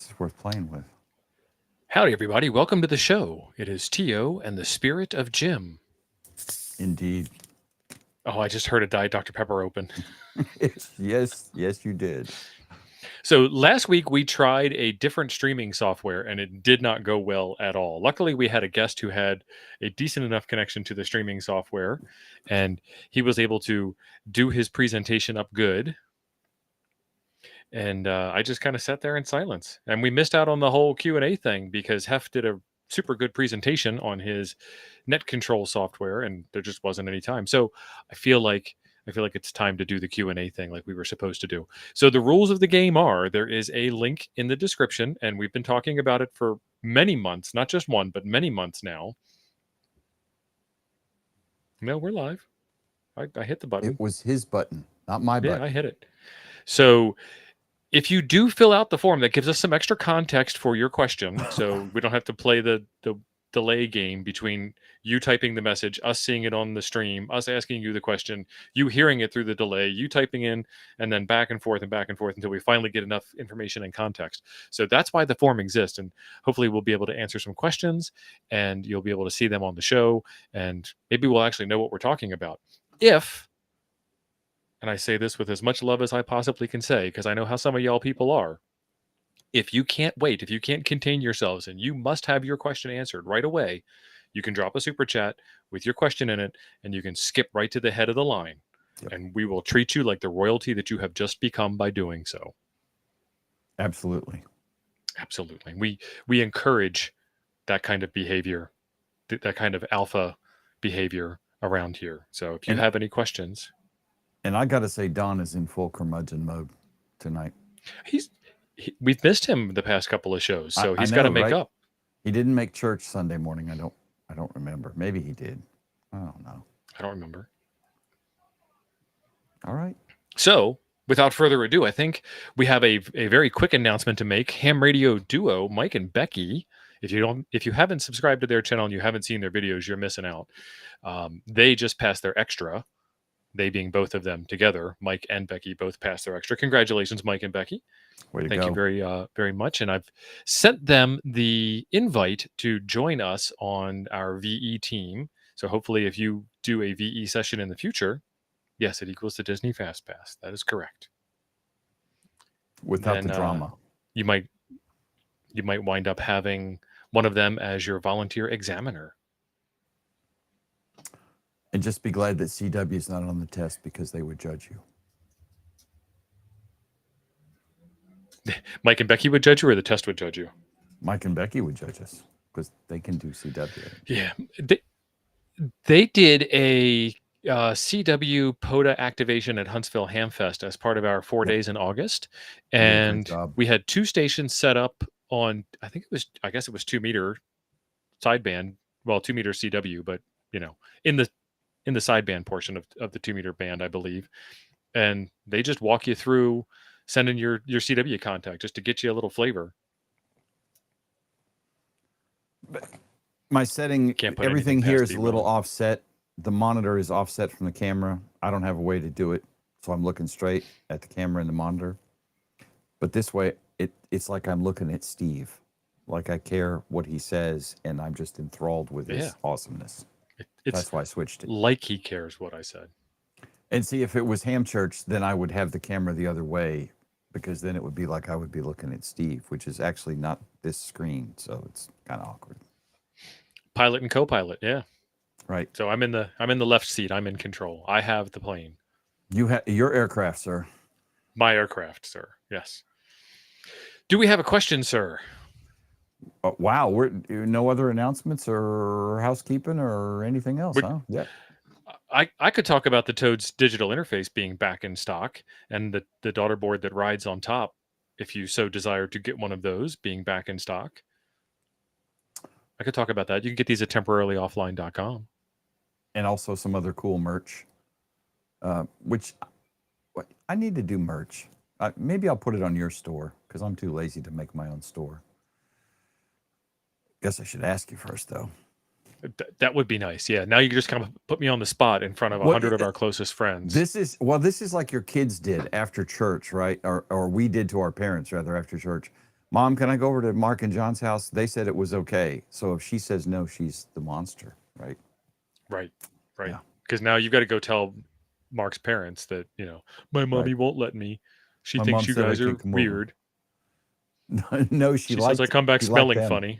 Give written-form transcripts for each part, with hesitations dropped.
It's worth playing with. Howdy, everybody. Welcome to the show. It is Tio and the spirit of Jim. Indeed. Oh, I just heard a Diet Dr. Pepper open. Yes, you did. So last week we tried a different streaming software and it did not go well at all. Luckily, we had a guest who had a decent enough connection to the streaming software and he was able to do his presentation up good. And I just kind of sat there in silence. And we missed out on the whole Q&A thing because Hef did a super good presentation on his net control software and there just wasn't any time. So I feel like it's time to do the Q&A thing like we were supposed to do. So the rules of the game are there is a link in the description and we've been talking about it for many months, not just one, but many months now. No, we're live. I hit the button. It was his button, not my button. Yeah, I hit it. So if you do fill out the form, that gives us some extra context for your question. So we don't have to play the delay game between you typing the message, us seeing it on the stream, us asking you the question, you hearing it through the delay, you typing in, and then back and forth until we finally get enough information and context. So that's why the form exists. And hopefully we'll be able to answer some questions and you'll be able to see them on the show. And maybe we'll actually know what we're talking about. And I say this with as much love as I possibly can say, because I know how some of y'all people are. If you can't wait, if you can't contain yourselves and you must have your question answered right away, you can drop a super chat with your question in it and you can skip right to the head of the line. Yep. And we will treat you like the royalty that you have just become by doing so. Absolutely. We encourage that kind of behavior, that kind of alpha behavior around here. So if you have any questions. And I got to say, Don is in full curmudgeon mode tonight. We've missed him the past couple of shows, so he's got to make up. He didn't make church Sunday morning. I don't remember. Maybe he did. I don't know. I don't remember. All right. So, without further ado, I think we have a very quick announcement to make. Ham Radio duo Mike and Becky. If you haven't subscribed to their channel and you haven't seen their videos, you're missing out. They just passed their extra. They being both of them together, Mike and Becky both passed their extra. Congratulations, Mike and Becky. Thank you very much. And I've sent them the invite to join us on our VE team. So hopefully if you do a VE session in the future, yes, it equals the Disney Fast Pass. That is correct. Without the drama. You might wind up having one of them as your volunteer examiner. And just be glad that CW is not on the test because they would judge you. Mike and Becky would judge you or the test would judge you? Mike and Becky would judge us because they can do CW. Yeah. They did a CW POTA activation at Huntsville Hamfest as part of our 4 days in August. And we had two stations set up on, I guess it was 2 meter sideband. Well, 2 meter CW, but in the sideband portion of the 2 meter band, I believe. And they just walk you through sending your CW contact just to get you a little flavor. But my setting, everything here is a little offset. The monitor is offset from the camera. I don't have a way to do it. So I'm looking straight at the camera and the monitor. But this way, it's like I'm looking at Steve. Like I care what he says and I'm just enthralled with his awesomeness. That's why I switched it. Like he cares what I said. And see, if it was Ham Church, then I would have the camera the other way because then it would be like I would be looking at Steve, which is actually not this screen. So it's kind of awkward. Pilot and co-pilot, yeah. Right. So I'm in the left seat. I'm in control. I have the plane. You have your aircraft, sir. My aircraft, sir. Yes. Do we have a question, sir? Wow, we're no other announcements or housekeeping or anything else, huh? Yeah. I could talk about the Toad's digital interface being back in stock and the daughter board that rides on top, if you so desire to get one of those, being back in stock. I could talk about that. You can get these at temporarylyoffline.com. And also some other cool merch, which I need to do merch. Maybe I'll put it on your store because I'm too lazy to make my own store. Guess I should ask you first, though. That would be nice. Yeah. Now you just kind of put me on the spot in front of 100 of our closest friends. This is like your kids did after church, right? Or we did to our parents, rather, after church. Mom, can I go over to Mark and John's house? They said it was okay. So if she says no, she's the monster, right? Right. Because now you've got to go tell Mark's parents that, my mommy won't let me. She My thinks mom you said I guys are can't come over. weird. No, She says I come back smelling funny.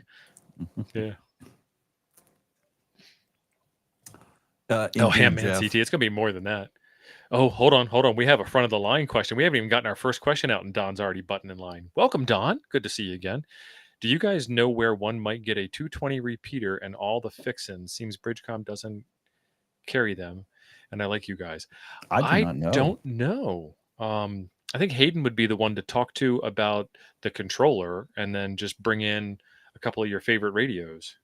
Yeah. Indeed, Man, Jeff. CT. It's going to be more than that. Oh, hold on. We have a front of the line question. We haven't even gotten our first question out, and Don's already buttoned in line. Welcome, Don. Good to see you again. Do you guys know where one might get a 220 repeater and all the fixins? Seems Bridgecom doesn't carry them, and I like you guys. I do not know. Don't know. I think Hayden would be the one to talk to about the controller, and then just bring in a couple of your favorite radios.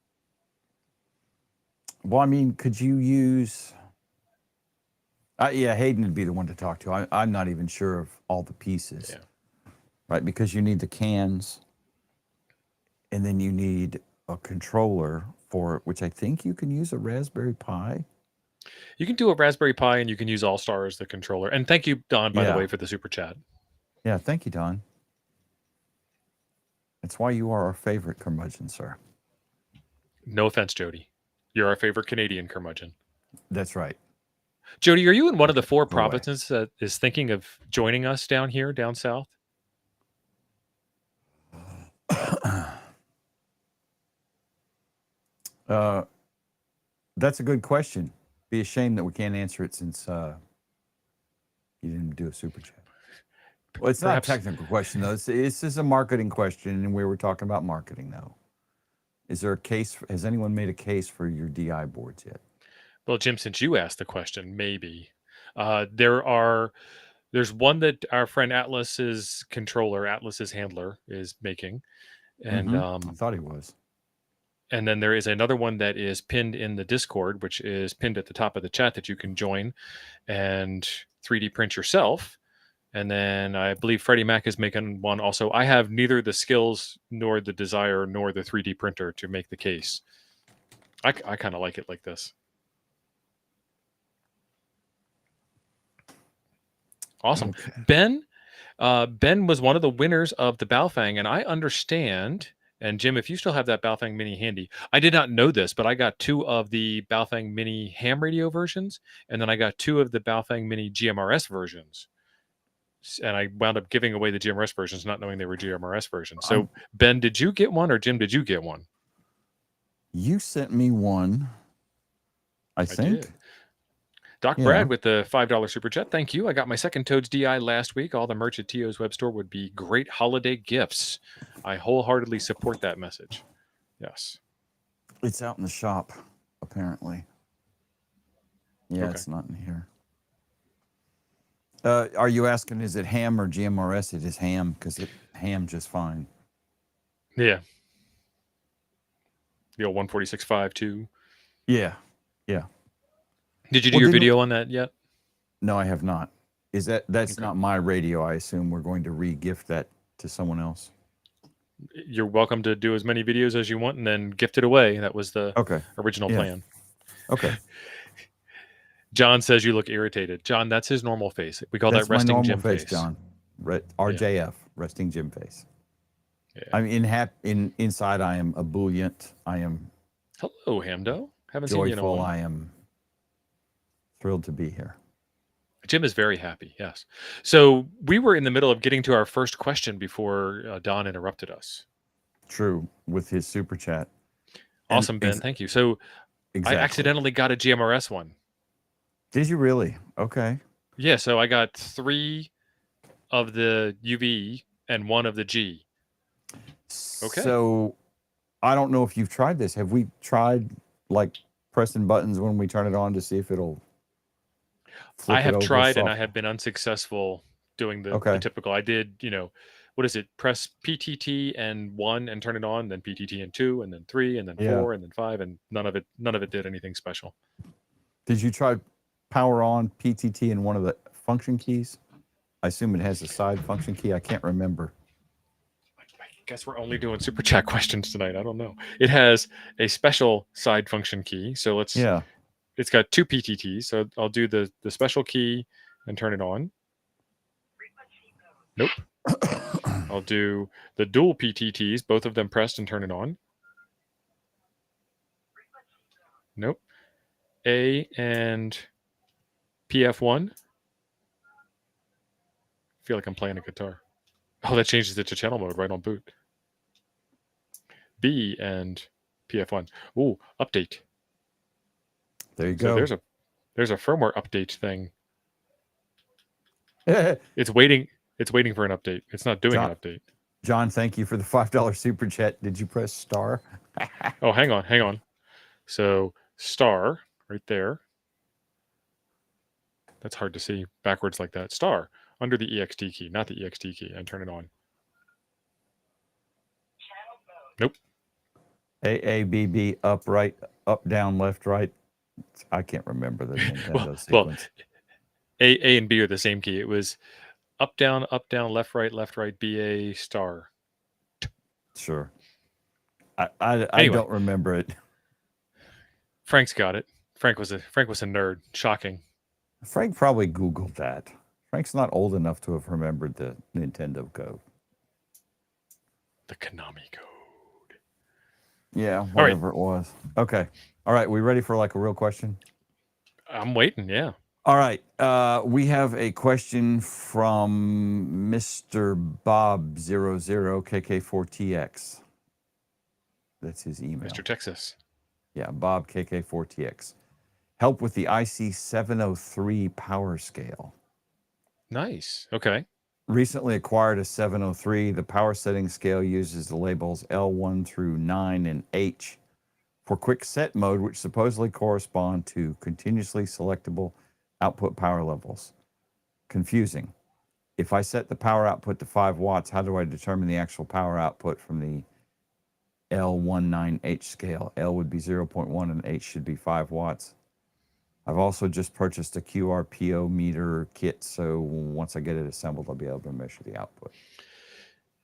Well, I mean, could you use... yeah, Hayden would be the one to talk to. I'm not even sure of all the pieces. Yeah. Right, because you need the cans, and then you need a controller for it, which I think you can use a Raspberry Pi. You can do a Raspberry Pi, and you can use All-Star as the controller. And thank you, Don, by the way, for the super chat. Yeah, thank you, Don. That's why you are our favorite curmudgeon, sir. No offense, Jody. You're our favorite Canadian curmudgeon. That's right. Jody, are you in one of the 4 provinces that is thinking of joining us down here, down south? That's a good question. Be a shame that we can't answer it since you didn't do a super chat. Well, it's not a technical question, though. This is a marketing question, and we were talking about marketing, though. Is there a case? Has anyone made a case for your DI boards yet? Well, Jim, since you asked the question, maybe. There's one that our friend Atlas's handler is making. And I thought he was. And then there is another one that is pinned in the Discord, which is pinned at the top of the chat, that you can join and 3D print yourself. And then I believe Freddie Mac is making one also. I have neither the skills nor the desire nor the 3D printer to make the case. I kind of like it like this. Awesome. Okay. Ben was one of the winners of the Baofeng, and I understand, and Jim, if you still have that Baofeng Mini handy, I did not know this, but I got 2 of the Baofeng Mini ham radio versions, and then I got 2 of the Baofeng Mini GMRS versions. And I wound up giving away the GMRS versions, not knowing they were GMRS versions. So, Ben, did you get one, or Jim, did you get one? You sent me one, I think. Did. Doc Brad with the $5 super chat. Thank you. I got my second Toads DI last week. All the merch at T.O.'s web store would be great holiday gifts. I wholeheartedly support that message. Yes. It's out in the shop, apparently. Yeah, okay. It's not in here. Are you asking, is it ham or GMRS? It is ham, because it ham just fine. Yeah. The old 146.5 too. Yeah. Did you do your video on that yet? No, I have not. That's not my radio? I assume we're going to re-gift that to someone else. You're welcome to do as many videos as you want and then gift it away. That was the original plan. Okay. John says you look irritated. John, that's his normal face. We call that resting Jim face. John. RJF, resting Jim face. Yeah. I mean, inside I am ebullient. I am. Hello, Hamdo. Haven't joyful. Seen you in a while. I am thrilled to be here. Jim is very happy. Yes. So we were in the middle of getting to our first question before Don interrupted us. True, with his super chat. Awesome, Ben. Thank you. So I accidentally got a GMRS one. Did you really? Okay. Yeah. So I got 3 of the UV and 1 of the G. Okay. So I don't know if you've tried this. Have we tried like pressing buttons when we turn it on to see if it'll flip I have tried and I have been unsuccessful doing the typical. I did, what is it? Press PTT and 1 and turn it on, then PTT and 2 and then 3 and then 4 and then 5, and none of it did anything special. Did you try power on PTT in one of the function keys? I assume it has a side function key. I can't remember. I guess we're only doing super chat questions tonight. I don't know. It has a special side function key. So let's. Yeah. It's got 2 PTTs. So I'll do the special key and turn it on. Nope. I'll do the dual PTTs, both of them pressed and turn it on. Nope. A and PF1. I feel like I'm playing a guitar. Oh, that changes it to channel mode right on boot. B and PF1. Ooh, update. There you go. So there's a firmware update thing. It's waiting for an update. It's not doing an update. John, thank you for the $5 super chat. Did you press star? Oh, hang on. So star right there. That's hard to see backwards like that. Star under the EXT key, not the EXT key, and turn it on. Nope. AABB, up, right, up, down, left, right. I can't remember the Nintendo sequence. A and B are the same key. It was up, down, left, right, BA, star. Sure. I don't remember it. Frank's got it. Frank was a nerd. Shocking. Frank probably Googled that. Frank's not old enough to have remembered the Nintendo code. The Konami code. Yeah, whatever it was. Okay. All right. We ready for like a real question? I'm waiting. Yeah. All right. We have a question from Mr. Bob00KK4TX. That's his email. Mr. Texas. Yeah, Bob KK4TX. Help with the IC703 power scale. Nice. Okay. Recently acquired a 703. The power setting scale uses the labels L1 through 9 and H for quick set mode, which supposedly correspond to continuously selectable output power levels. Confusing. If I set the power output to 5 watts, how do I determine the actual power output from the L19H scale? L would be 0.1 and H should be 5 watts. I've also just purchased a QRPO meter kit, so once I get it assembled, I'll be able to measure the output.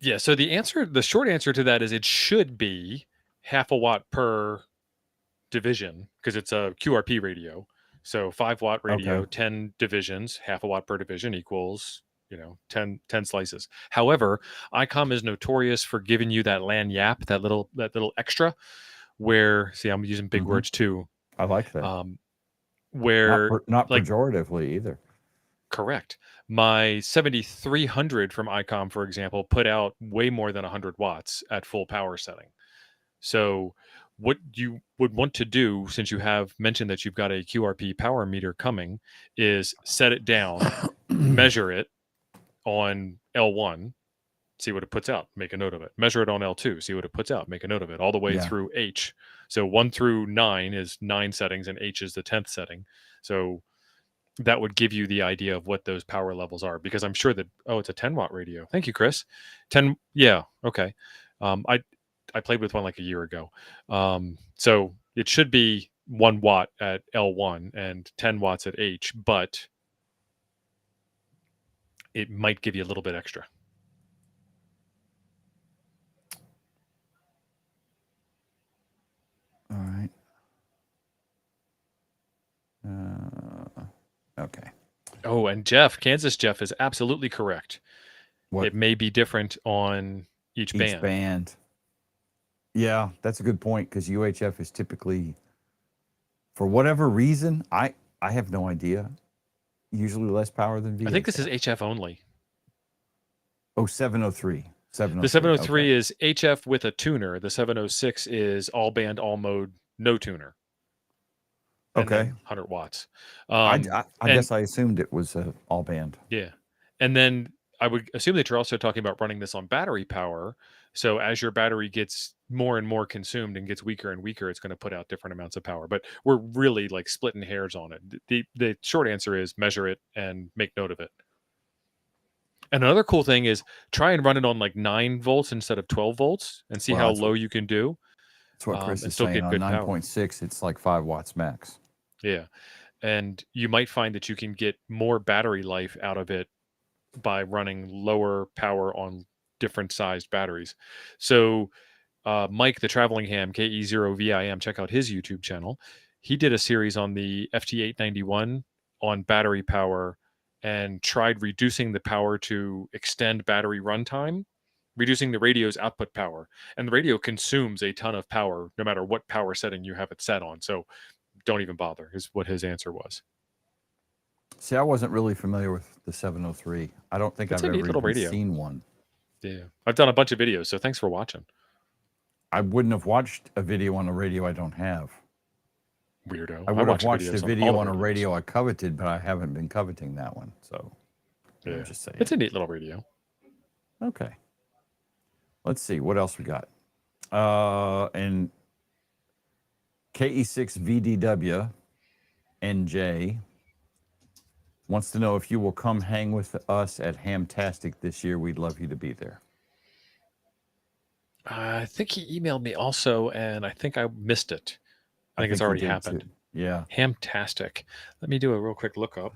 Yeah, so the short answer to that is it should be half a watt per division because it's a QRP radio. So 5 watt radio, 10 divisions, half a watt per division equals, 10 slices. However, ICOM is notorious for giving you that lagniappe, that little Mm-hmm. extra where, see, I'm using big words too. I like that. Where not pejoratively either. Correct. My 7300 from ICOM, for example, put out way more than 100 watts at full power setting. So what you would want to do, since you have mentioned that you've got a QRP power meter coming, is set it down, measure it on L1, see what it puts out, make a note of it. Measure it on L2, see what it puts out, make a note of it, all the way through H. So 1 through 9 is 9 settings, and H is the 10th setting. So that would give you the idea of what those power levels are, because I'm sure that, it's a 10 watt radio. Thank you, Chris. 10. Yeah. Okay. I played with one like a year ago. So it should be 1 watt at L1 and 10 watts at H, but it might give you a little bit extra. All right. Okay. Oh, and Kansas Jeff is absolutely correct. What? It may be different on each band. Yeah, that's a good point, because UHF is typically, for whatever reason, I have no idea, usually less power than VHF. I think this is HF only. Oh, 703. The 703 is HF with a tuner. The 706 is all band, all mode, no tuner. Okay. 100 watts. I guess I assumed it was all band. Yeah. And then I would assume that you're also talking about running this on battery power. So as your battery gets more and more consumed and gets weaker and weaker, it's going to put out different amounts of power. But we're really like splitting hairs on it. The short answer is measure it and make note of it. And another cool thing is try and run it on like 9 volts instead of 12 volts and see how low you can do. That's what Chris is saying. On 9.6, it's like 5 watts max. Yeah. And you might find that you can get more battery life out of it by running lower power on different sized batteries. So Mike, the Traveling Ham, KE0VIM, check out his YouTube channel. He did a series on the FT891 on battery power and tried reducing the power to extend battery runtime reducing the radio's output power. And the radio consumes a ton of power no matter what power setting you have it set on. So don't even bother, is what his answer was. See, I wasn't really familiar with the 703. I don't think It's I've a neat ever little even radio. seen one. Yeah. I've done a bunch of videos, so thanks for watching. I wouldn't have watched a video on a radio I don't have. Weirdo. I would have watched a video on a radio I coveted, but I haven't been coveting that one. So, yeah, I'm just saying. It's a neat little radio. Okay. Let's see what else we got. And KE6VDW NJ wants to know if you will come hang with us at Hamtastic this year. We'd love you to be there. I think he emailed me also, and I think I missed it. I think it's already happened. Too. Yeah. Hamtastic. Let me do a real quick lookup.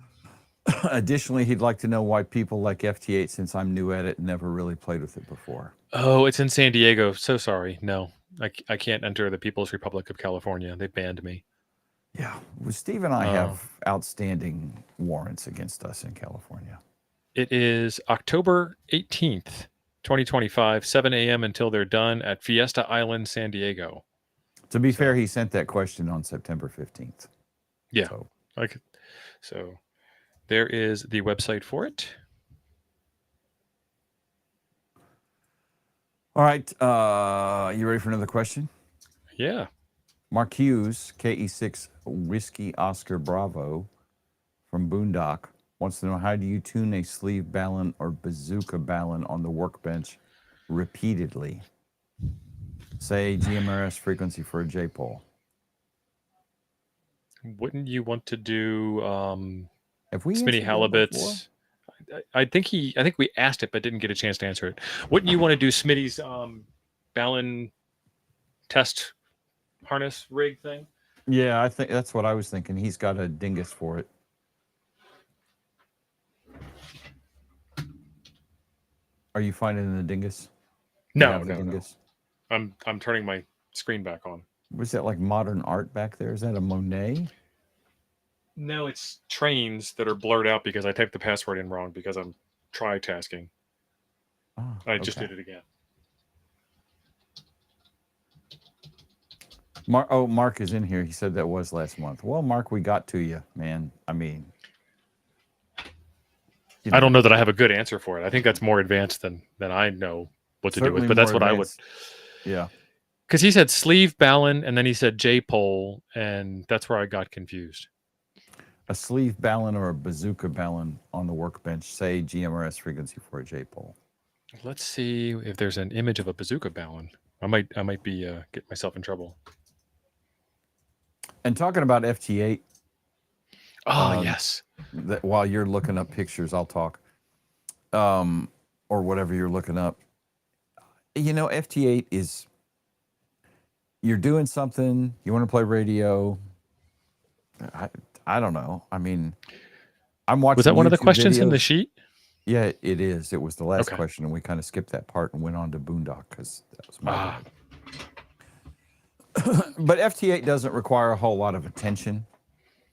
Additionally, he'd like to know why people like FT8, since I'm new at it, never really played with it before. Oh, it's in San Diego. So sorry. No, I can't enter the People's Republic of California. They banned me. Yeah. Well, Steve and I have outstanding warrants against us in California. It is October 18th, 2025, 7 a.m. until they're done at Fiesta Island, San Diego. To be fair, he sent that question on September 15th. Yeah. So there is the website for it. All right. You ready for another question? Yeah. Mark Hughes, KE6 Whiskey Oscar Bravo from Boondock, wants to know, how do you tune a sleeve balun or bazooka balun on the workbench repeatedly? Say GMRS frequency for a J-pole. Wouldn't you want to do Have we Smitty Halibut's? I think we asked it but didn't get a chance to answer it. Wouldn't you want to do Smitty's balun test harness rig thing? Yeah, I think that's what I was thinking. He's got a dingus for it. Are you finding the dingus? No. I'm turning my screen back on. Was that like modern art back there? Is that a Monet? No, it's trains that are blurred out because I typed the password in wrong because I'm tri-tasking. Oh, I just did it again. Mark is in here. He said that was last month. Well, Mark, we got to you, man. I mean, I don't know that I have a good answer for it. I think that's more advanced than I know what to do with, but that's what advanced. I would. Yeah. Because he said sleeve balun and then he said J-pole, and that's where I got confused. A sleeve balun or a bazooka balun on the workbench, say GMRS frequency for a J-pole. Let's see if there's an image of a bazooka balun. I might be get myself in trouble. And talking about FT8. Yes. That while you're looking up pictures, I'll talk. Or whatever you're looking up. You know, FT8 is, you're doing something, you want to play radio. I don't know. I mean, I'm watching. Was that one YouTube of the questions videos. in the sheet? Yeah, it is. It was the last question, and we kind of skipped that part and went on to Boondock because that was my But FT8 doesn't require a whole lot of attention,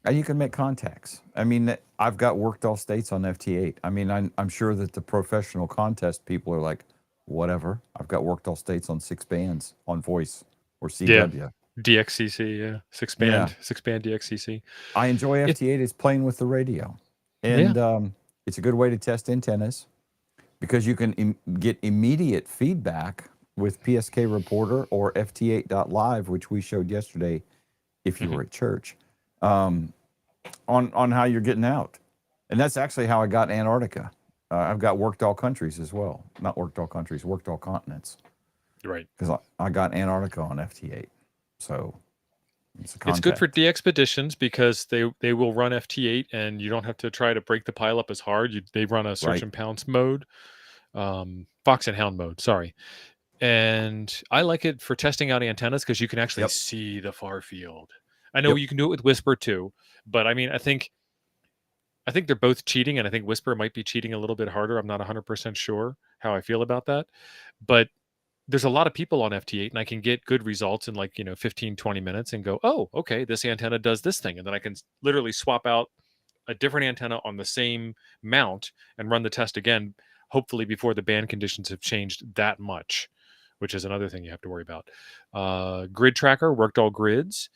and you can make contacts. I mean, I've got worked all states on FT8. I mean, I'm sure that the professional contest people are like, whatever. I've got worked all states on 6 bands on voice or CW. Yeah. DXCC, yeah. 6-band DXCC. I enjoy FT8 is playing with the radio. And it's a good way to test antennas because you can get immediate feedback with PSK Reporter or FT8.live, which we showed yesterday if you were at church, on how you're getting out. And that's actually how I got Antarctica. I've got worked all countries as well. Not worked all countries, worked all continents. Right. Because I got Antarctica on FT8. So it's good for DXpeditions because they will run FT8 and you don't have to try to break the pile up as hard. They run a search and pounce mode, Fox and Hound mode, sorry. And I like it for testing out antennas because you can actually see the far field. I know you can do it with Whisper too, but I mean, I think they're both cheating, and I think Whisper might be cheating a little bit harder. I'm not 100% sure how I feel about that, but there's a lot of people on FT8 and I can get good results in 15, 20 minutes and go, oh, okay, this antenna does this thing. And then I can literally swap out a different antenna on the same mount and run the test again hopefully before the band conditions have changed that much, which is another thing you have to worry about. Grid tracker worked all grids.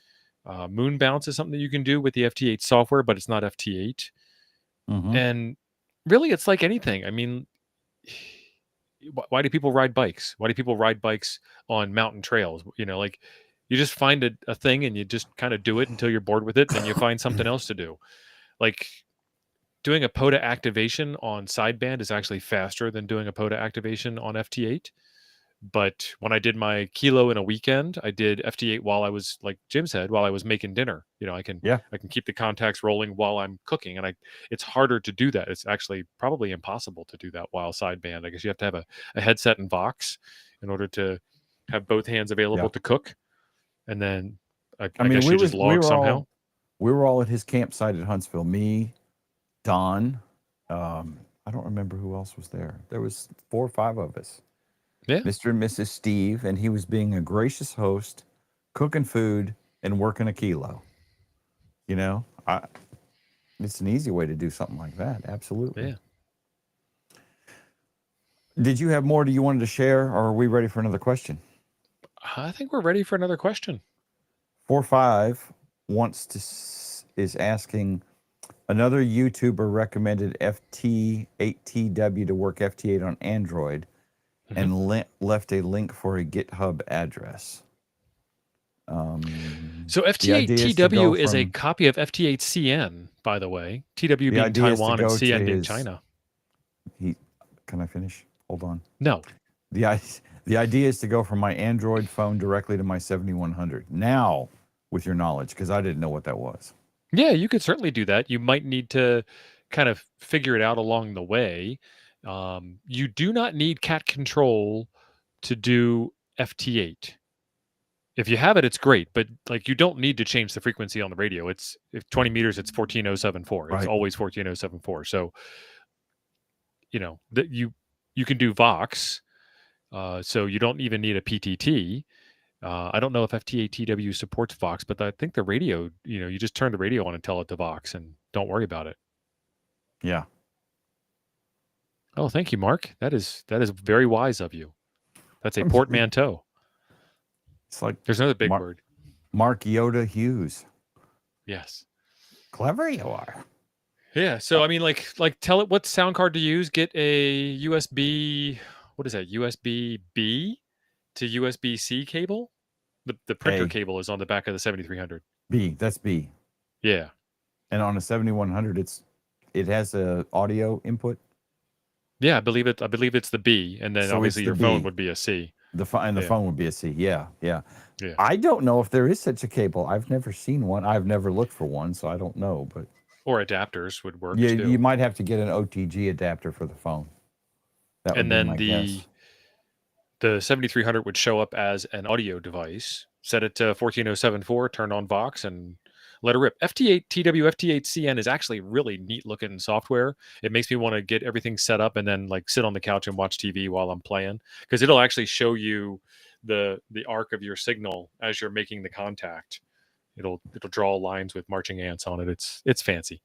Moon bounce is something that you can do with the FT8 software, but it's not FT8. Mm-hmm. And really, it's like anything. I mean, why do people ride bikes? Why do people ride bikes on mountain trails? You know, like you just find a thing and you just kind of do it until you're bored with it, and then you find something else to do. Like doing a POTA activation on sideband is actually faster than doing a POTA activation on FT8. But when I did my kilo in a weekend, I did FT8 while I was, like Jim said, while I was making dinner. You know, I can keep the contacts rolling while I'm cooking, and it's harder to do that. It's actually probably impossible to do that while sideband. I guess you have to have a headset and Vox in order to have both hands available to cook, and then I mean, guess you just log somehow. We were all at his campsite at Huntsville. Me, Don, I don't remember who else was there. There was 4 or 5 of us. Yeah. Mr. and Mrs. Steve, and he was being a gracious host, cooking food and working a kilo. You know, it's an easy way to do something like that. Absolutely. Yeah. Did you have more? Do you wanted to share, or are we ready for another question? I think we're ready for another question. 45 is asking, another YouTuber recommended FT8TW to work FT8 on Android, and left a link for a GitHub address. So FT8TW is a copy of FT8CN, by the way. TW being Taiwan and CN being China. Can I finish? Hold on. No. The idea is to go from my Android phone directly to my 7100. Now, with your knowledge, because I didn't know what that was. Yeah, you could certainly do that. You might need to kind of figure it out along the way. You do not need cat control to do FT8. If you have it, it's great, but like you don't need to change the frequency on the radio. If 20 meters, it's 14074. It's always 14074. So, you know, you can do Vox, so you don't even need a PTT. I don't know if FT8TW supports Vox, but I think the radio, you know, you just turn the radio on and tell it to Vox, and don't worry about it. Yeah. Oh, thank you, Mark. That is very wise of you. That's a portmanteau. It's like there's another big word. Mark Yoda Hughes. Yes. Clever you are. Yeah. So I mean, like tell it what sound card to use. Get a USB. What is that? USB B to USB C cable. The printer cable is on the back of the 7300. B. That's B. Yeah. And on a 7100, it has a audio input. Yeah, I believe it's the B, and then so obviously your phone would be a C. The phone would be a C. Yeah. I don't know if there is such a cable. I've never seen one. I've never looked for one, so I don't know. But or adapters would work. Yeah, too. You might have to get an OTG adapter for the phone. That would be my guess. The 7300 would show up as an audio device. Set it to 14074. Turn on Vox and let it rip. FT8TW, FT8CN is actually really neat looking software. It makes me want to get everything set up and then like sit on the couch and watch TV while I'm playing, because it'll actually show you the arc of your signal as you're making the contact. It'll draw lines with marching ants on it. It's fancy.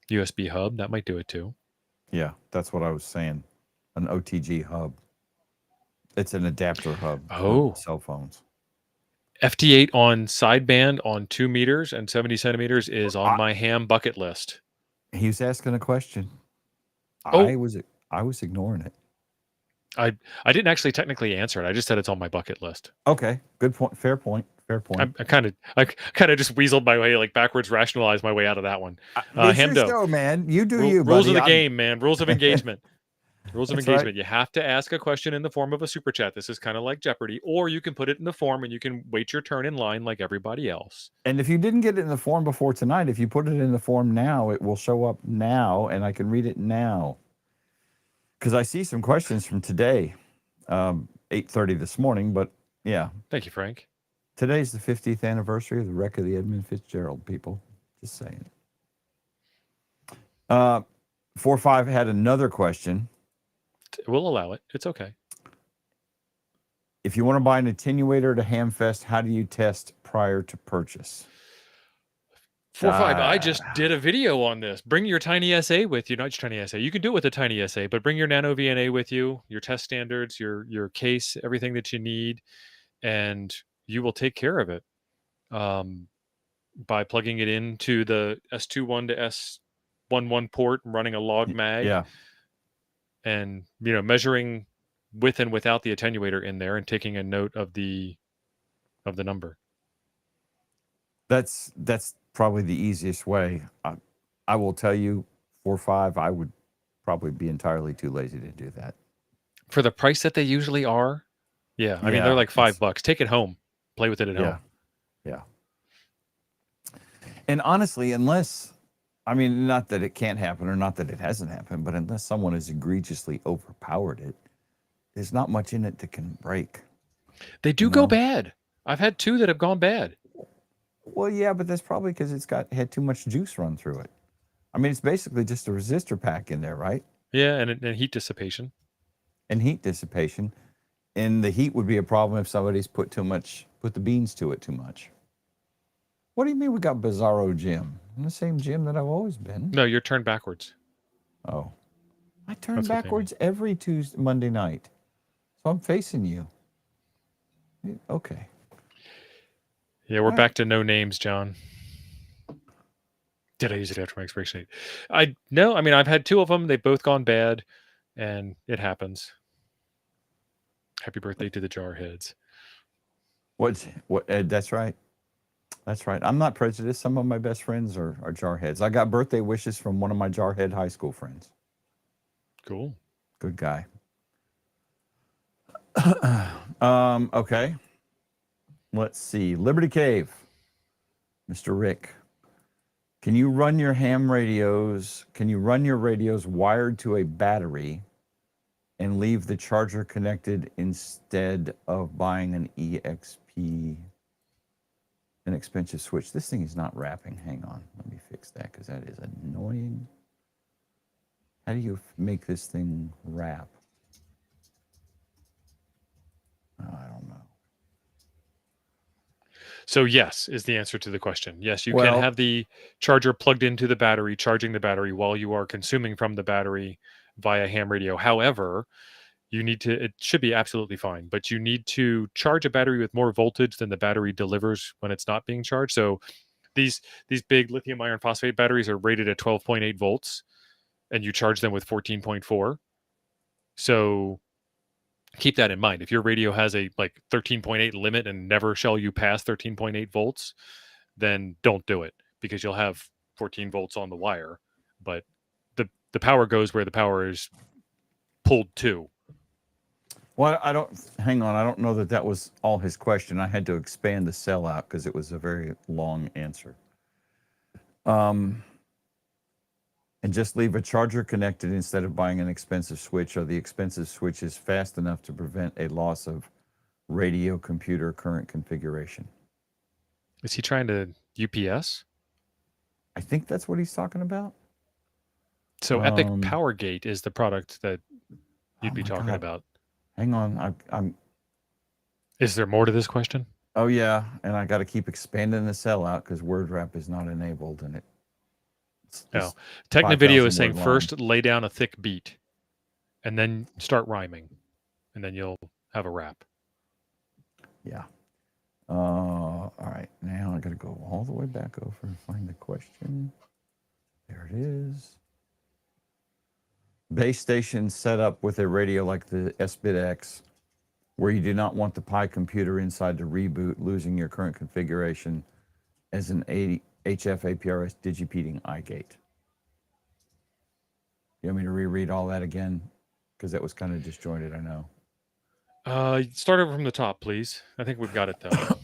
USB hub, that might do it too. Yeah, that's what I was saying. An OTG hub. It's an adapter hub for cell phones. FT8 on sideband on 2 meters and 70 centimeters is on my ham bucket list. He was asking a question. I was ignoring it. I didn't actually technically answer it. I just said it's on my bucket list. Okay, good point. Fair point. I kind of just weaseled my way, like backwards rationalized my way out of that one. Hamdo, show, man. You do you. Rules buddy. of the game, man. Rules of engagement. Rules of That's engagement. Right. You have to ask a question in the form of a super chat. This is kind of like Jeopardy, or you can put it in the form and you can wait your turn in line like everybody else. And if you didn't get it in the form before tonight, if you put it in the form now, it will show up now, and I can read it now. Because I see some questions from today, 8:30 this morning. But yeah, thank you, Frank. Today's the 50th anniversary of the wreck of the Edmund Fitzgerald. People, just saying. 45 had another question. We'll allow it. It's okay. If you want to buy an attenuator to Hamfest, how do you test prior to purchase? 4.5. I just did a video on this. Bring your tiny SA with you, not your tiny SA. You can do it with a tiny SA, but bring your nano VNA with you, your test standards, your case, everything that you need, and you will take care of it by plugging it into the S21 to S11 port and running a log mag. Yeah. And measuring with and without the attenuator in there and taking a note of the number. That's probably the easiest way. I will tell you, 4.5, I would probably be entirely too lazy to do that. For the price that they usually are, yeah. I mean, they're like $5. Take it home. Play with it at home. Yeah. And honestly, unless, I mean, not that it can't happen or not that it hasn't happened, but unless someone has egregiously overpowered it, there's not much in it that can break. They do go bad. I've had 2 that have gone bad. Well, yeah, but that's probably because it's had too much juice run through it. I mean, it's basically just a resistor pack in there, right? Yeah, and heat dissipation. And heat dissipation. And the heat would be a problem if somebody's put the beans to it too much. What do you mean we got Bizarro Jim? I'm the same Jim that I've always been. No, you're turned backwards. Oh. I turn backwards every Monday night. So I'm facing you. Okay. Yeah, we're back to no names, John. Did I use it after my expiration date? No, I mean, I've had 2 of them. They've both gone bad, and it happens. Happy birthday to the Jarheads. What? That's right. That's right. I'm not prejudiced. Some of my best friends are Jarheads. I got birthday wishes from one of my Jarhead high school friends. Cool. Good guy. Okay. Let's see. Liberty Cave. Mr. Rick. Can you run your radios wired to a battery and leave the charger connected instead of buying an EXP, an expensive switch? This thing is not wrapping. Hang on. Let me fix that because that is annoying. How do you make this thing wrap? Oh, I don't know. So yes is the answer to the question. Yes, you can have the charger plugged into the battery, charging the battery while you are consuming from the battery via ham radio. However, it should be absolutely fine, but you need to charge a battery with more voltage than the battery delivers when it's not being charged. So these big lithium iron phosphate batteries are rated at 12.8 volts, and you charge them with 14.4. So keep that in mind. If your radio has a 13.8 limit and never shall you pass 13.8 volts, then don't do it because you'll have 14 volts on the wire, but the power goes where the power is pulled to. Well, I don't know that was all his question. I had to expand the cell out because it was a very long answer. And just leave a charger connected instead of buying an expensive switch, or the expensive switch is fast enough to prevent a loss of radio computer current configuration. Is he trying to UPS? I think that's what he's talking about. So Epic PowerGate is the product that you'd be talking about. Hang on. I'm. Is there more to this question? Oh, yeah. And I got to keep expanding the cell out because word wrap is not enabled. And no. Technovideo is saying first lay down a thick beat and then start rhyming. And then you'll have a rap. Yeah. All right. Now I got to go all the way back over and find the question. There it is. Base station set up with a radio like the SBitX, where you do not want the Pi computer inside to reboot, losing your current configuration as an HF APRS digipeating iGate. You want me to reread all that again? Because that was kind of disjointed, I know. Start over from the top, please. I think we've got it, though.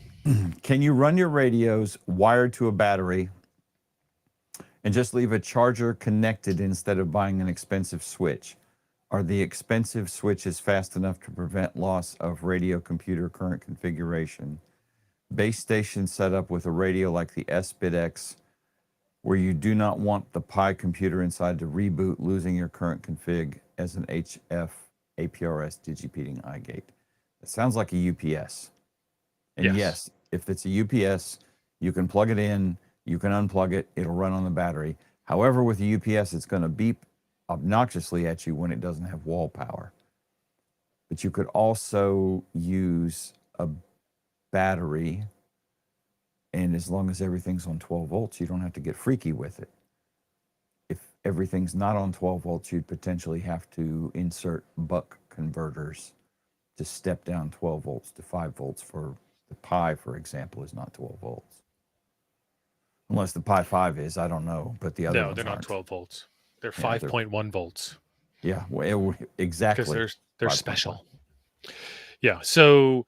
Can you run your radios wired to a battery and just leave a charger connected instead of buying an expensive switch? Are the expensive switches fast enough to prevent loss of radio computer current configuration? Base station set up with a radio like the SBitX, where you do not want the Pi computer inside to reboot, losing your current config as an HF APRS digipeating iGate. It sounds like a UPS. And yes, if it's a UPS, you can plug it in, You can unplug it. It'll run on the battery. However, with the UPS, it's going to beep obnoxiously at you when it doesn't have wall power. But you could also use a battery, and as long as everything's on 12 volts, you don't have to get freaky with it. If everything's not on 12 volts, you'd potentially have to insert buck converters to step down 12 volts to 5 volts for the Pi, for example, is not 12 volts. Unless the Pi 5 is, I don't know, but the other ones they're not aren't. 12 volts. They're 5.1 volts. Yeah, well, exactly. Because they're special. Yeah, so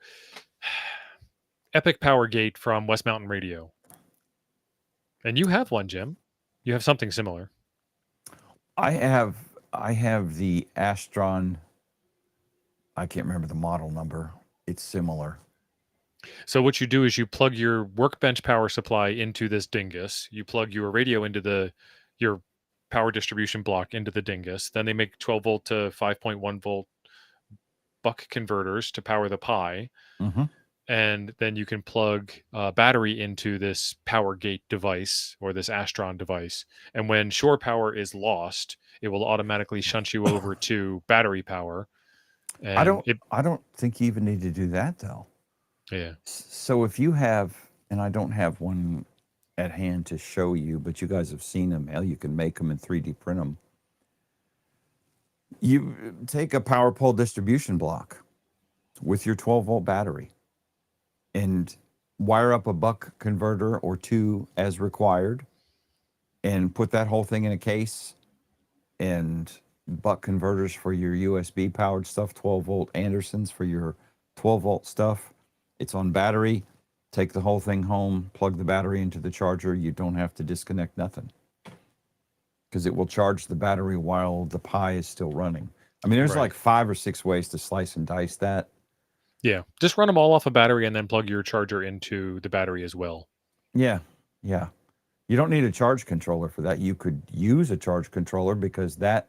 Epic Power Gate from West Mountain Radio. And you have one, Jim. You have something similar. I have the Astron. I can't remember the model number. It's similar. So what you do is you plug your workbench power supply into this dingus. You plug your radio into your power distribution block into the dingus. Then they make 12 volt to 5.1 volt buck converters to power the Pi. Mm-hmm. And then you can plug a battery into this power gate device or this Astron device. And when shore power is lost, it will automatically shunt you over to battery power. And I don't think you even need to do that, though. Yeah. So if you have, and I don't have one at hand to show you, but you guys have seen them. Hell, you can make them and 3D print them. You take a power pole distribution block with your 12 volt battery and wire up a buck converter or two as required and put that whole thing in a case, and buck converters for your USB powered stuff, 12 volt Andersons for your 12 volt stuff. It's on battery. Take the whole thing home, plug the battery into the charger. You don't have to disconnect nothing because it will charge the battery while the Pi is still running. I mean, there's like 5 or 6 ways to slice and dice that. Yeah. Just run them all off a battery and then plug your charger into the battery as well. Yeah. Yeah. You don't need a charge controller for that. You could use a charge controller because that,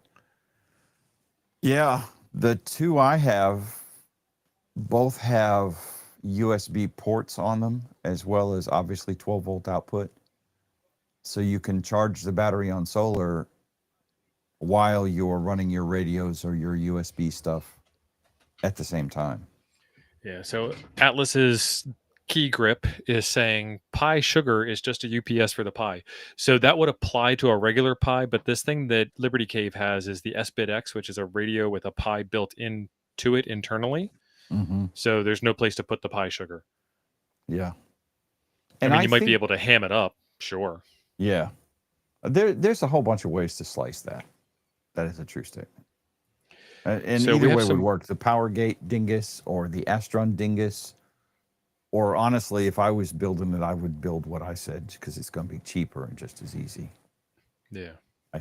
the two I have both have USB ports on them, as well as obviously 12 volt output. So you can charge the battery on solar while you're running your radios or your USB stuff at the same time. Yeah. So Atlas's key grip is saying Pi sugar is just a UPS for the Pi. So that would apply to a regular Pi, but this thing that Liberty Cave has is the SBIT-X, which is a radio with a Pi built into it internally. Mm-hmm. So there's no place to put the Pi sugar. Yeah. And I mean, you might be able to ham it up. Sure. Yeah. There's a whole bunch of ways to slice that. That is a true statement. And so either way would work. The Power Gate dingus or the Astron dingus. Or honestly, if I was building it, I would build what I said because it's going to be cheaper and just as easy. Yeah.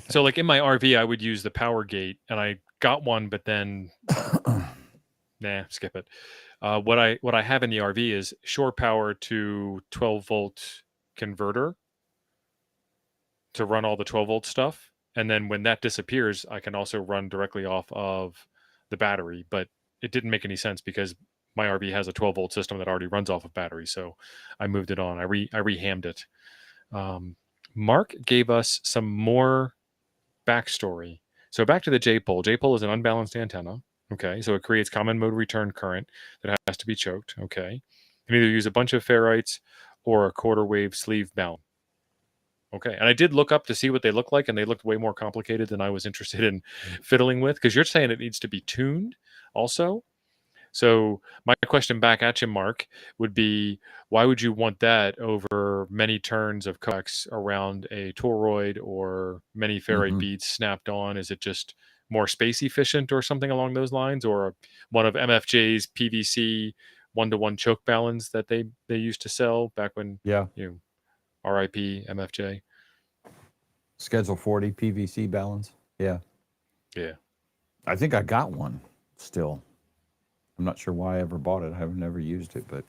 So like in my RV, I would use the Power Gate, and I got one, but then skip it. What I have in the RV is shore power to 12 volt converter to run all the 12 volt stuff. And then when that disappears, I can also run directly off of the battery. But it didn't make any sense because my RV has a 12 volt system that already runs off of battery. So I moved it on. I rehammed it. Mark gave us some more backstory. So back to the J-pole. J-pole is an unbalanced antenna. Okay, so it creates common mode return current that has to be choked. Okay, you can either use a bunch of ferrites or a quarter wave sleeve mount. Okay, and I did look up to see what they look like, and they looked way more complicated than I was interested in fiddling with, because you're saying it needs to be tuned also. So my question back at you, Mark, would be, why would you want that over many turns of coax around a toroid or many ferrite beads snapped on? Is it just more space efficient or something along those lines, or one of MFJ's PVC 1-to-1 choke balance that they used to sell back when, RIP MFJ? Schedule 40 PVC balance. Yeah. I think I got one still. I'm not sure why I ever bought it. I have never used it, but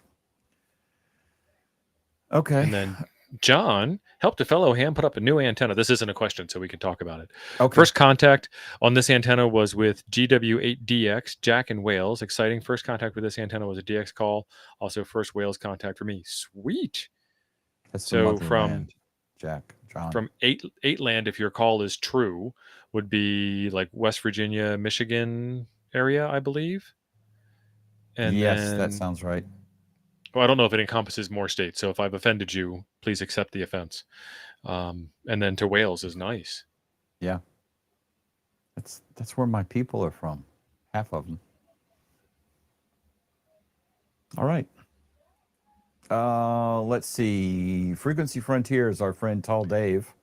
okay. And then John helped a fellow ham put up a new antenna. This isn't a question, so we can talk about it. Okay. First contact on this antenna was with GW8DX, Jack in Wales. Exciting. First contact with this antenna was a DX call. Also, first Wales contact for me. Sweet. That's so from John. From eight land, if your call is true, would be like West Virginia, Michigan area, I believe. And yes, then, that sounds right. Well, I don't know if it encompasses more states. So if I've offended you, please accept the offense. And then to Wales is nice. Yeah. That's where my people are from. Half of them. All right. Let's see. Frequency Frontiers, our friend Tall Dave.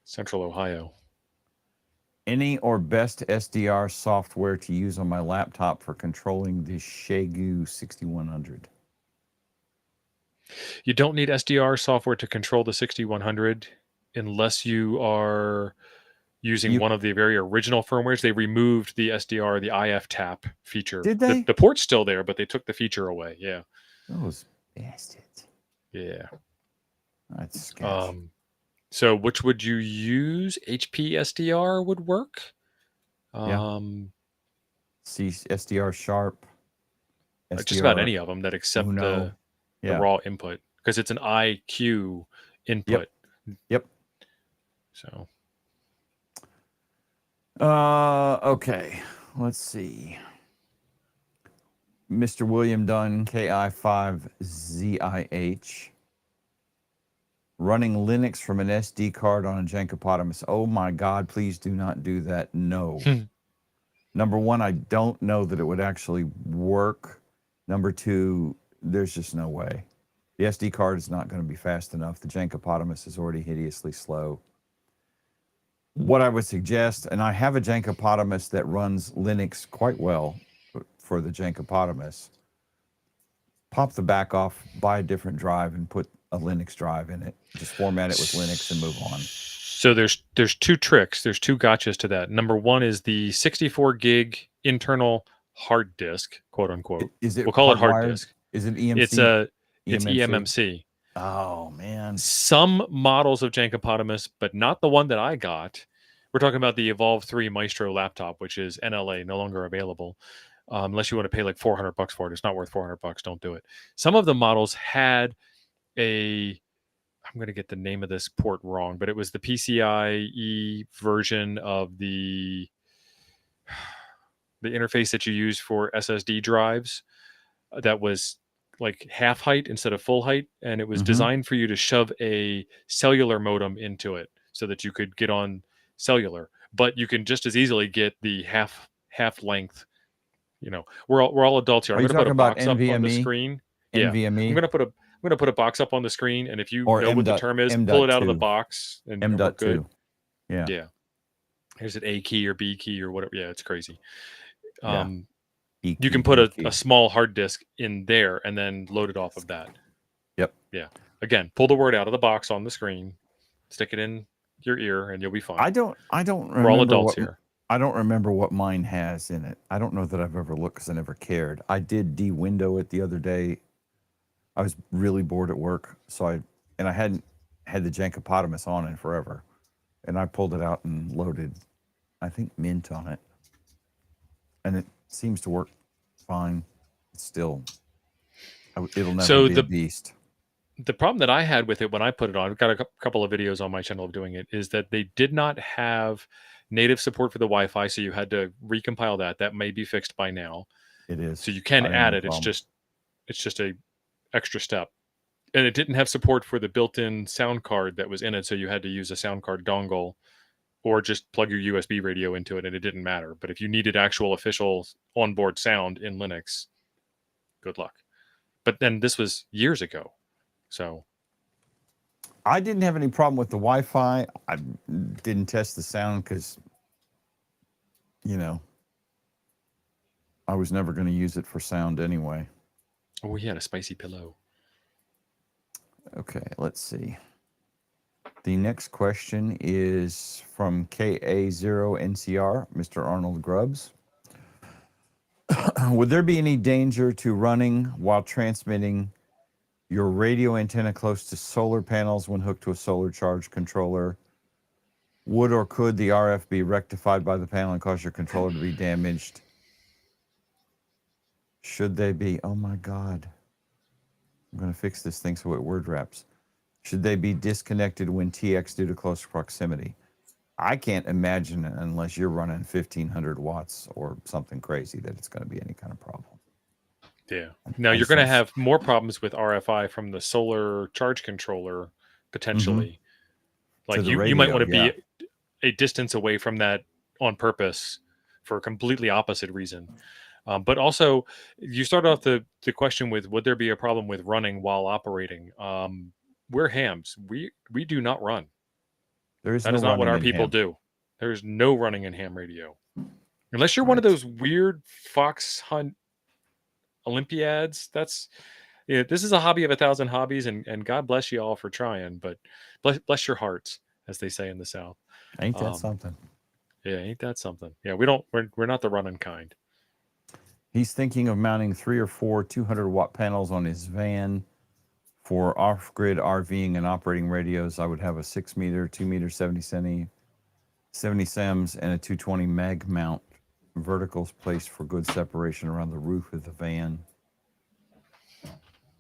Central Ohio. Any or best SDR software to use on my laptop for controlling the Shegu 6100? You don't need SDR software to control the 6100 unless you are using one of the very original firmwares. They removed the SDR, the IF tap feature. Did they? The port's still there, but they took the feature away. Yeah. Those bastards. Yeah. That's sketch. So which would you use? HP SDR would work. See SDR Sharp. SDR, just about any of them that accept the raw input, because it's an IQ input. Yep. So. Okay. Let's see. Mr. William Dunn, KI5ZIH. Running Linux from an SD card on a Jankopotamus. Oh my God, please do not do that. No. Number one, I don't know that it would actually work. Number two, there's just no way. The SD card is not going to be fast enough. The Jankopotamus is already hideously slow. What I would suggest, and I have a Jankopotamus that runs Linux quite well for the Jankopotamus, pop the back off, buy a different drive, and put a Linux drive in it. Just format it with Linux and move on. So there's two tricks. There's two gotchas to that. Number one is the 64 gig internal hard disk, quote unquote. Is it? We'll call it hard disk. Is it EMC? It's eMMC. Oh man. Some models of Jankopotamus, but not the one that I got. We're talking about the Evolve 3 Maestro laptop, which is NLA, no longer available. Unless you want to pay like $400 for it. It's not worth $400. Don't do it. Some of the models had I'm going to get the name of this port wrong, but it was the PCIe version of the interface that you use for SSD drives that was like half height instead of full height. And it was designed for you to shove a cellular modem into it so that you could get on cellular, but you can just as easily get the half length. You know, we're all adults here. I'm going to put a box up on the screen. NVMe. I'm going to put a box up on the screen, and if you know what the term is, pull it out of the box, and we're good. Yeah. Here's an A key or B key or whatever. Yeah, it's crazy. You can put a small hard disk in there and then load it off of that. Yep. Yeah. Again, pull the word out of the box on the screen, stick it in your ear, and you'll be fine. I don't remember. We're all adults here. I don't remember what mine has in it. I don't know that I've ever looked because I never cared. I did de-window it the other day. I was really bored at work, so I hadn't had the Jankopotamus on in forever, and I pulled it out and loaded, I think, Mint on it, and it seems to work fine. Still, it'll never be a beast. The problem that I had with it when I put it on, I've got a couple of videos on my channel of doing it, is that they did not have native support for the Wi-Fi, so you had to recompile that. That may be fixed by now. It is. So you can add it. It's just a extra step. And it didn't have support for the built-in sound card that was in it, so you had to use a sound card dongle or just plug your USB radio into it, and it didn't matter. But if you needed actual official onboard sound in Linux, good luck. But then this was years ago. So I didn't have any problem with the Wi-Fi. I didn't test the sound because, I was never going to use it for sound anyway. Oh, he had a spicy pillow. Okay, let's see. The next question is from KA0NCR, Mr. Arnold Grubbs. Would there be any danger to running while transmitting your radio antenna close to solar panels when hooked to a solar charge controller? Would or could the RF be rectified by the panel and cause your controller to be damaged? Should they be? Oh my God. I'm going to fix this thing so it word wraps. Should they be disconnected when TX due to close proximity? I can't imagine, unless you're running 1500 watts or something crazy, that it's going to be any kind of problem. Yeah. Now you're going to have more problems with RFI from the solar charge controller potentially. Like you might want to be a distance away from that on purpose for a completely opposite reason. But also, you start off the question with, would there be a problem with running while operating? We're hams. We do not run. That is not what our people do. There's no running in ham radio. Unless you're one of those weird fox hunt Olympiads. This is a hobby of 1,000 hobbies, and God bless you all for trying, but bless your hearts, as they say in the South. Ain't that something? Yeah, ain't that something? Yeah, we're not the running kind. He's thinking of mounting 3 or 4 200-watt panels on his van for off-grid RVing and operating radios. I would have a 6 meter, 2 meter, 70 SEMs, and a 220 mag mount verticals placed for good separation around the roof of the van.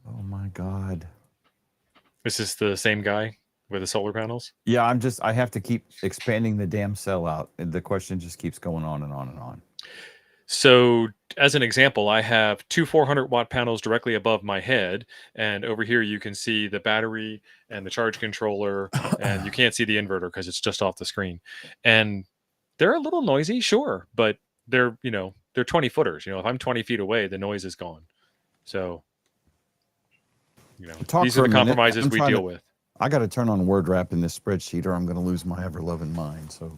Oh my God. Is this the same guy with the solar panels? Yeah, I have to keep expanding the damn cell out. And the question just keeps going on and on and on. So as an example, I have 2 400-watt panels directly above my head. And over here, you can see the battery and the charge controller, and you can't see the inverter because it's just off the screen. And they're a little noisy, sure, but they're 20 footers. If I'm 20 feet away, the noise is gone. So, these are the compromises we deal with. I got to turn on word wrap in this spreadsheet, or I'm going to lose my ever-loving mind. So,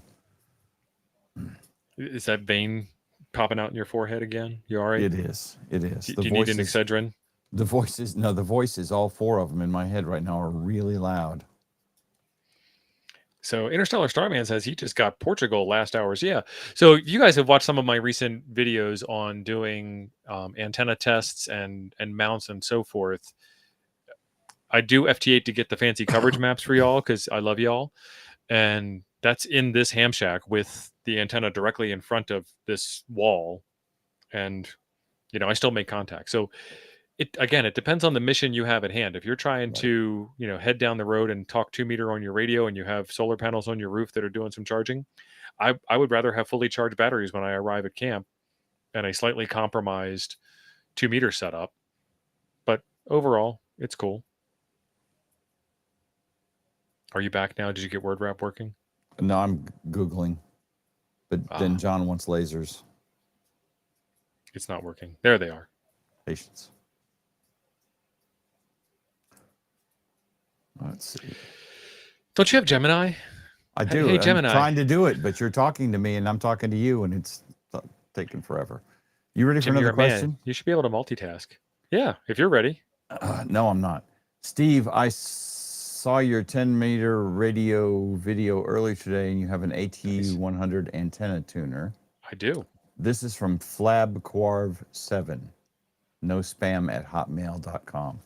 is that vein popping out in your forehead again? You all right? It is. It is. Do you need an Excedrin? The voices, all 4 of them in my head right now are really loud. So Interstellar Starman says he just got Portugal last hours. Yeah. So you guys have watched some of my recent videos on doing antenna tests and mounts and so forth. I do FT8 to get the fancy coverage maps for y'all because I love y'all. And that's in this ham shack with the antenna directly in front of this wall. And, I still make contact. So it depends on the mission you have at hand. If you're trying to, head down the road and talk 2 meter on your radio and you have solar panels on your roof that are doing some charging, I would rather have fully charged batteries when I arrive at camp and a slightly compromised 2 meter setup. But overall, it's cool. Are you back now? Did you get word wrap working? No, I'm Googling. But then John wants lasers. It's not working. There they are. Patience. Let's see. Don't you have Gemini? I do. Hey, Gemini. I'm trying to do it, but you're talking to me and I'm talking to you, and it's taking forever. You ready for another question? Man. You should be able to multitask. Yeah, if you're ready. No, I'm not. Steve, I saw your 10-meter radio video earlier today, and you have an AT100 antenna tuner. I do. This is from FlabQuarv7. No spam at hotmail.com.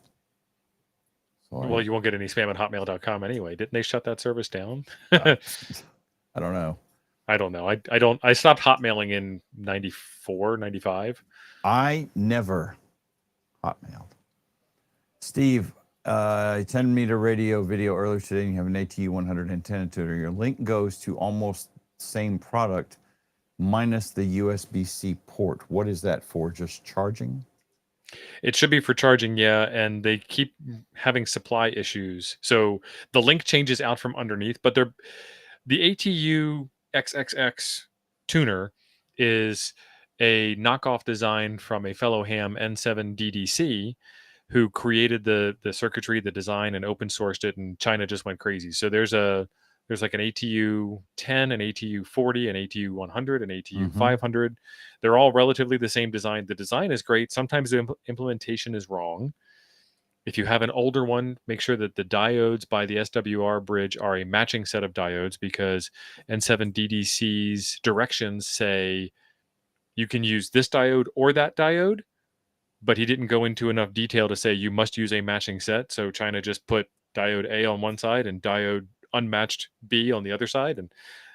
Well, you won't get any spam at hotmail.com anyway. Didn't they shut that service down? I don't know. I stopped hotmailing in 94, 95. I never hotmailed. Steve, 10-meter radio video earlier today, and you have an AT100 antenna tuner. Your link goes to almost same product minus the USB-C port. What is that for? Just charging? It should be for charging, yeah, and they keep having supply issues. So the link changes out from underneath, but the ATU XXX tuner is a knockoff design from a fellow ham N7 DDC who created the circuitry, the design, and open sourced it, and China just went crazy. So there's like an ATU 10, an ATU 40, an ATU 100, an ATU 500. They're all relatively the same design. The design is great. Sometimes the implementation is wrong. If you have an older one, make sure that the diodes by the SWR bridge are a matching set of diodes, because N7 DDC's directions say you can use this diode or that diode, but he didn't go into enough detail to say you must use a matching set. So China just put diode A on one side and diode unmatched B on the other side, and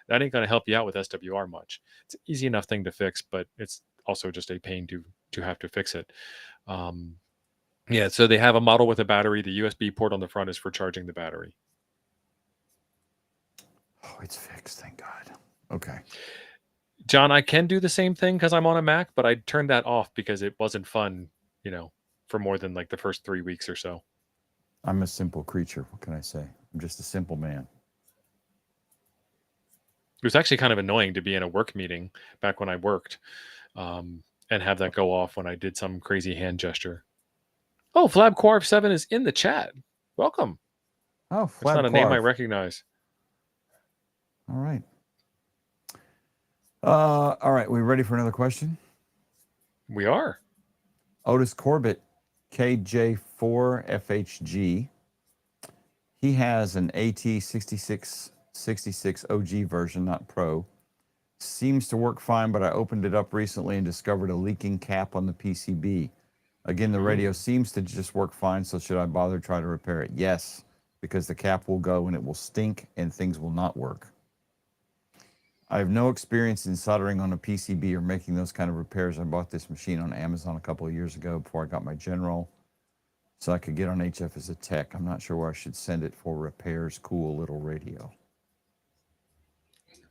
that ain't going to help you out with SWR much. It's an easy enough thing to fix, but it's also just a pain to have to fix it. Yeah, so they have a model with a battery. The USB port on the front is for charging the battery. Oh, it's fixed, thank God. Okay. John, I can do the same thing because I'm on a Mac, but I turned that off because it wasn't fun, for more than like the first 3 weeks or so. I'm a simple creature. What can I say? I'm just a simple man. It was actually kind of annoying to be in a work meeting back when I worked and have that go off when I did some crazy hand gesture. Oh, Flab Quarv 7 is in the chat. Welcome. Oh, Flab That's not a name I recognize. All right. All right. We ready for another question? We are. Otis Corbett, KJ4FHG. He has an AT6666 OG version, not Pro. Seems to work fine, but I opened it up recently and discovered a leaking cap on the PCB. Again, the radio seems to just work fine, so should I bother try to repair it? Yes, because the cap will go and it will stink and things will not work. I have no experience in soldering on a PCB or making those kind of repairs. I bought this machine on Amazon a couple of years ago before I got my General, so I could get on HF as a tech. I'm not sure where I should send it for repairs. Cool little radio.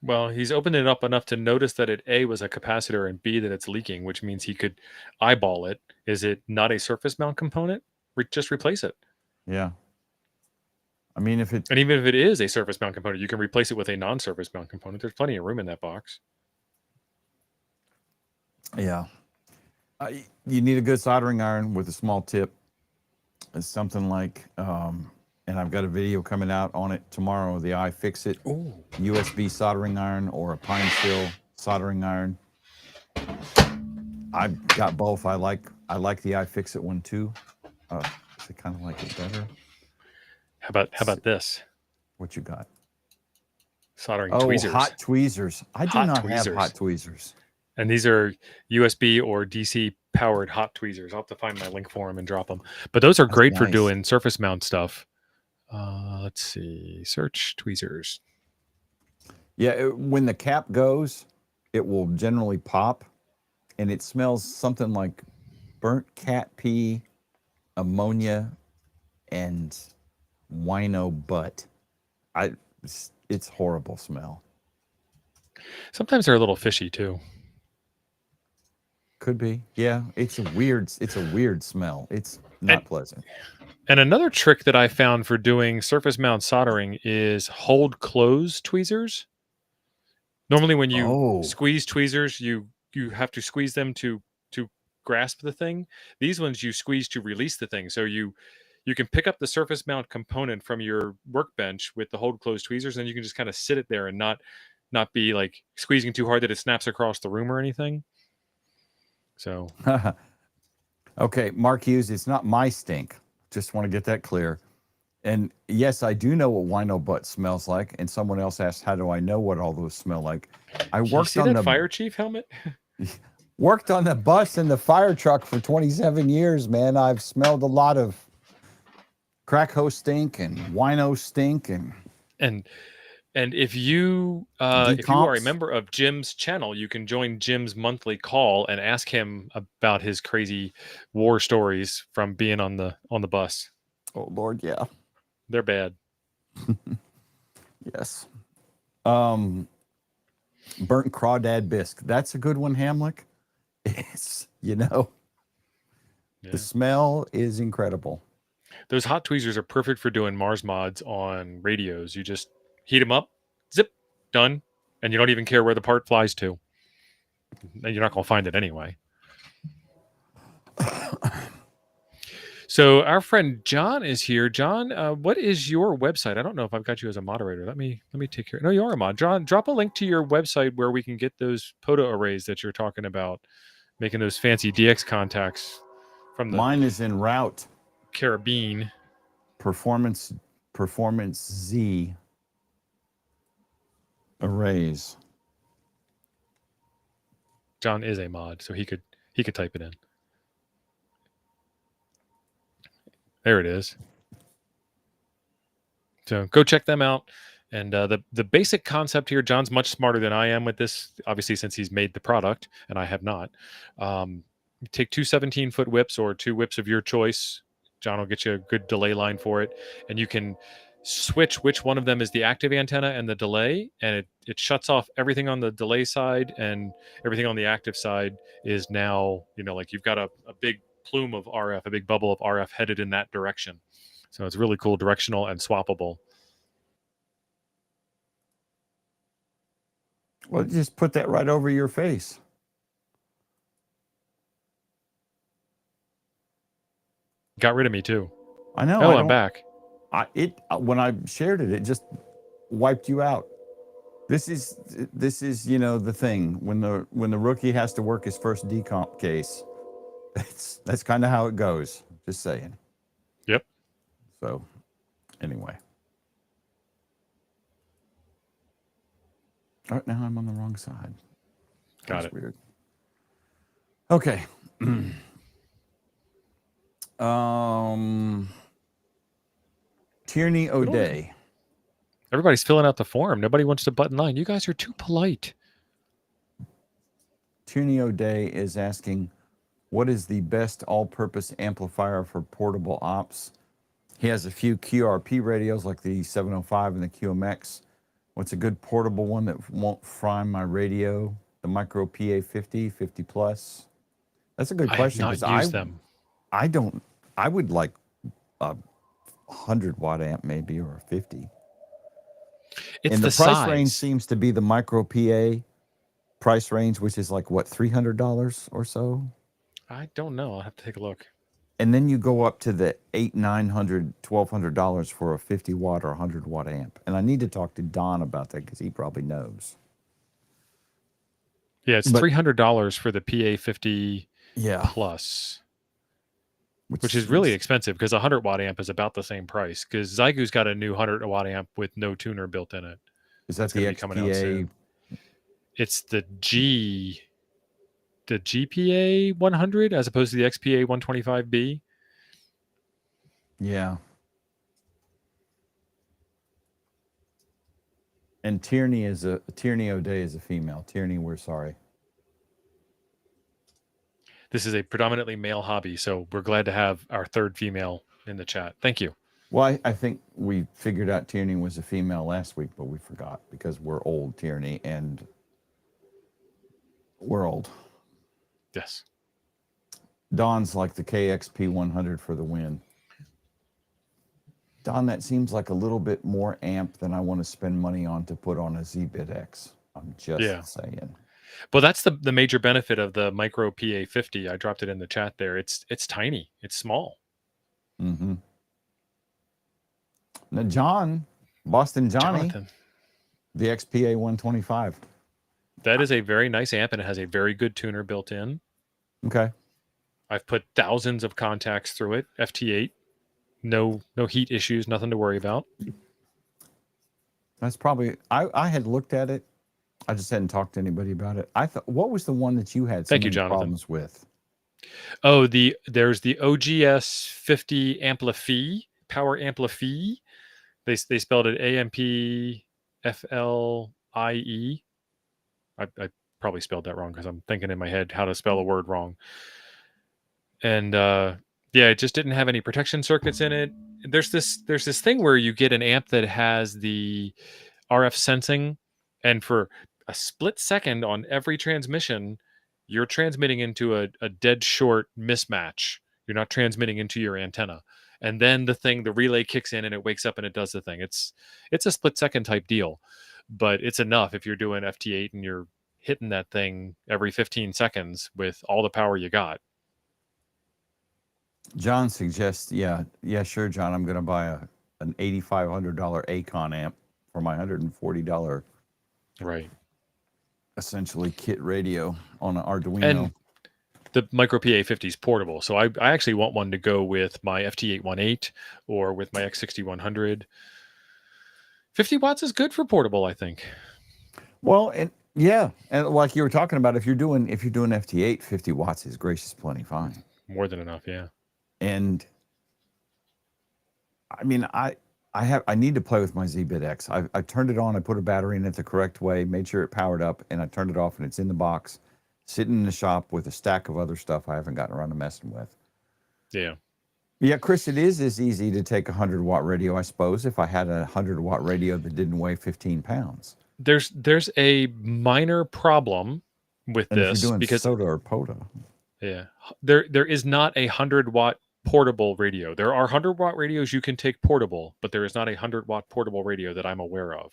Well, he's opened it up enough to notice that it A, was a capacitor, and B, that it's leaking, which means he could eyeball it. Is it not a surface mount component? Just replace it. Yeah. I mean, if it... And even if it is a surface mount component, you can replace it with a non-surface mount component. There's plenty of room in that box. Yeah. You need a good soldering iron with a small tip. It's something like... and I've got a video coming out on it tomorrow, the iFixit USB soldering iron or a pine steel soldering iron. I've got both. I like the iFixit one too. I kind of like it better. How about this? What you got? Soldering tweezers. Hot tweezers. I do not have hot tweezers. And these are USB or DC powered hot tweezers. I'll have to find my link for them and drop them. But those are great for doing surface mount stuff. Let's see. Search tweezers. Yeah, when the cap goes, it will generally pop, and it smells something like burnt cat pee, ammonia, and wino butt. It's horrible smell. Sometimes they're a little fishy too. Could be. Yeah, it's a weird smell. It's not pleasant. And another trick that I found for doing surface mount soldering is hold close tweezers. Normally when you squeeze tweezers, you have to squeeze them to grasp the thing. These ones you squeeze to release the thing. So you can pick up the surface mount component from your workbench with the hold close tweezers, and you can just kind of sit it there and not be like squeezing too hard that it snaps across the room or anything. So okay, Mark Hughes, it's not my stink. Just want to get that clear. And yes, I do know what wino butt smells like. And someone else asked, how do I know what all those smell like? I worked on the fire chief helmet. Worked on the bus and the fire truck for 27 years, man. I've smelled a lot of crack hose stink and wino stink and if you are a member of Jim's channel, you can join Jim's monthly call and ask him about his crazy war stories from being on the bus. Oh Lord, yeah. They're bad. Yes. Burnt crawdad bisque. That's a good one, Hamlick. It's, the smell is incredible. Those hot tweezers are perfect for doing Mars mods on radios. You just heat them up, zip, done, and you don't even care where the part flies to. You're not going to find it anyway. So our friend John is here. John, what is your website? I don't know if I've got you as a moderator. Let me take care. No, you are a mod. John, drop a link to your website where we can get those POTA arrays that you're talking about, making those fancy DX contacts from the... Mine is en route. Carabine. Performance Z arrays. John is a mod, so he could type it in. There it is. So go check them out. And the basic concept here, John's much smarter than I am with this, obviously, since he's made the product and I have not. Take two 17-foot whips or two whips of your choice, John will get you a good delay line for it, and you can switch which one of them is the active antenna and the delay, and it shuts off everything on the delay side, and everything on the active side is now, like you've got a big plume of RF, a big bubble of RF headed in that direction. So it's really cool, directional and swappable. Well, just put that right over your face. Got rid of me too. I know. Oh, I'm back. When I shared it, it just wiped you out. This is the thing when the rookie has to work his first decomp case. That's kind of how it goes. Just saying. Yep. So, anyway. All right, now I'm on the wrong side. Got it. Weird. Okay. Tierney O'Day. Everybody's filling out the form. Nobody wants to button line. You guys are too polite. Tierney O'Day is asking, what is the best all-purpose amplifier for portable ops? He has a few QRP radios like the 705 and the QMX. What's a good portable one that won't fry my radio? The Micro PA 50 plus. That's a good question because I would like a 100-watt amp maybe, or a 50. It's and the price size. range seems to be the Micro PA price range, which is like what, $300 or so. I don't know. I'll have to take a look. And then you go up to the $800, $900, $1,200 for a 50-watt or 100-watt amp. And I need to talk to Don about that because he probably knows. Yeah, it's $300 for the PA 50 plus, which is really expensive because a 100-watt amp is about the same price. Because Zygu's got a new 100-watt amp with no tuner built in it. Is that the XPA? It's the GPA 100 as opposed to the XPA 125B. Yeah. And Tierney O'Day is a female. Tierney, we're sorry. This is a predominantly male hobby, so we're glad to have our third female in the chat. Thank you. Well, I think we figured out Tierney was a female last week, but we forgot because we're old, Tierney, and we're old. Yes. Don's like the KXP 100 for the win. Don, that seems like a little bit more amp than I want to spend money on to put on a ZBitX. I'm just saying. Well, that's the major benefit of the Micro PA 50. I dropped it in the chat there. It's tiny. It's small. Mm-hmm. Now, Boston Johnny, the XPA 125. That is a very nice amp, and it has a very good tuner built in. Okay. I've put thousands of contacts through it. FT8. No heat issues, nothing to worry about. That's probably, I had looked at it. I just hadn't talked to anybody about it. I thought, what was the one that you had problems with? Oh, there's the OGS 50 Power Amplify. They spelled it AMPFLIE. I probably spelled that wrong because I'm thinking in my head how to spell a word wrong. And it just didn't have any protection circuits in it. There's this thing where you get an amp that has the RF sensing, and for a split second on every transmission, you're transmitting into a dead short mismatch. You're not transmitting into your antenna. And then the relay kicks in and it wakes up and it does the thing. It's a split second type deal, but it's enough if you're doing FT8 and you're hitting that thing every 15 seconds with all the power you got. John suggests, sure, John, I'm going to buy an $8,500 Acon amp for my $140 essentially kit radio on an Arduino. And the Micro PA 50 is portable, so I actually want one to go with my FT818 or with my X6100. 50 watts is good for portable, I think. Well, and like you were talking about, if you're doing FT8, 50 watts is gracious plenty fine. More than enough, yeah. And I mean, I need to play with my ZBitX. I turned it on, I put a battery in it the correct way, made sure it powered up, and I turned it off, and it's in the box, sitting in the shop with a stack of other stuff I haven't gotten around to messing with. Yeah. Yeah, Chris, it is as easy to take a 100-watt radio, I suppose, if I had a 100-watt radio that didn't weigh 15 pounds. There's a minor problem with And if you're this doing because SOTA or POTA. yeah, there is not a 100-watt portable radio. There are 100-watt radios you can take portable, but there is not a 100-watt portable radio that I'm aware of.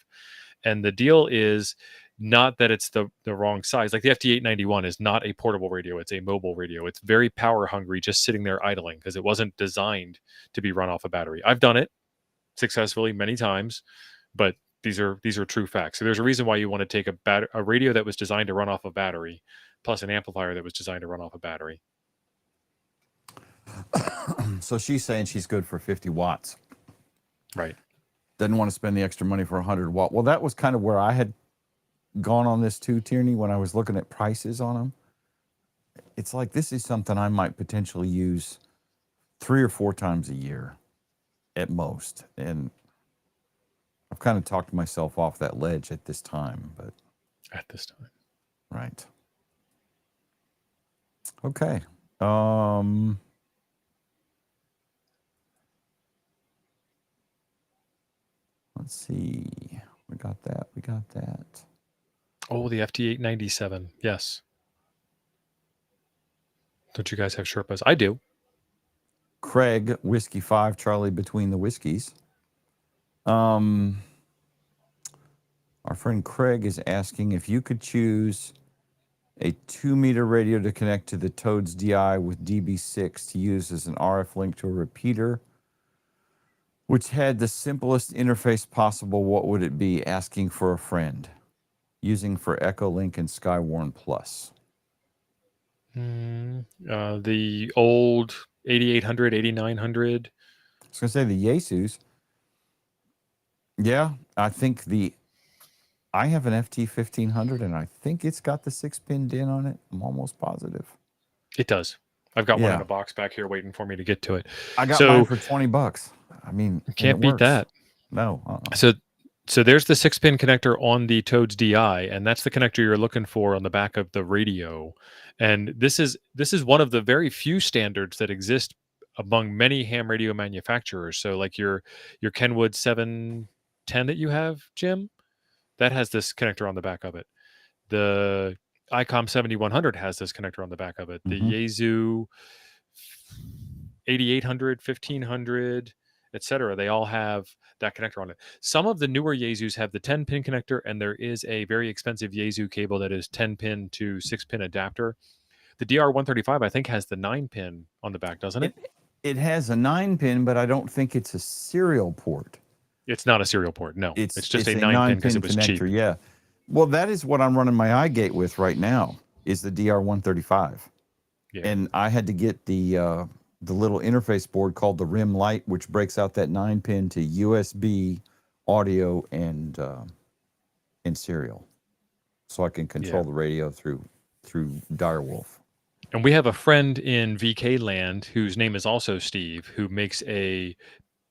And the deal is not that it's the wrong size. Like the FT891 is not a portable radio; it's a mobile radio. It's very power hungry, just sitting there idling because it wasn't designed to be run off a battery. I've done it successfully many times, but these are true facts. So there's a reason why you want to take a radio that was designed to run off a battery, plus an amplifier that was designed to run off a battery. So she's saying she's good for 50 watts. Right. Doesn't want to spend the extra money for 100 watt. Well, that was kind of where I had gone on this too, Tierney, when I was looking at prices on them. It's like, this is something I might potentially use 3 or 4 times a year at most. And I've kind of talked myself off that ledge at this time, but At this time. right. Okay. Let's see. We got that. We got that. Oh, the FT897. Yes. Don't you guys have Sherpas? I do. Craig, Whiskey 5, Charlie between the whiskeys. Our friend Craig is asking if you could choose a 2-meter radio to connect to the Toads DI with DB6 to use as an RF link to a repeater, which had the simplest interface possible, what would it be? Asking for a friend. Using for Echo Link and Skywarn Plus. The old 8800, 8900. I was going to say the Yaesus. Yeah, I think I have an FT1500 and I think it's got the 6-pin DIN on it. I'm almost positive. It does. I've got one in a box back here waiting for me to get to it. I got mine for $20. I mean, can't beat that. No. So there's the 6-pin connector on the Toads DI, and that's the connector you're looking for on the back of the radio. And this is one of the very few standards that exist among many ham radio manufacturers. So like your Kenwood 710 that you have, Jim, that has this connector on the back of it. The ICOM 7100 has this connector on the back of it. The Yaesu 8800, 1500, etc. They all have that connector on it. Some of the newer Yaesus have the 10-pin connector, and there is a very expensive Yaesu cable that is 10-pin to 6-pin adapter. The DR135, I think, has the 9-pin on the back, doesn't it? It has a 9-pin, but I don't think it's a serial port. It's not a serial port. No, it's just a 9-pin because it was connector, cheap. Yeah. Well, that is what I'm running my iGate with right now, is the DR135. Yeah. And I had to get the little interface board called the Rim Light, which breaks out that 9-pin to USB, audio, and serial, so I can control the radio through Direwolf. And we have a friend in VK land whose name is also Steve, who makes a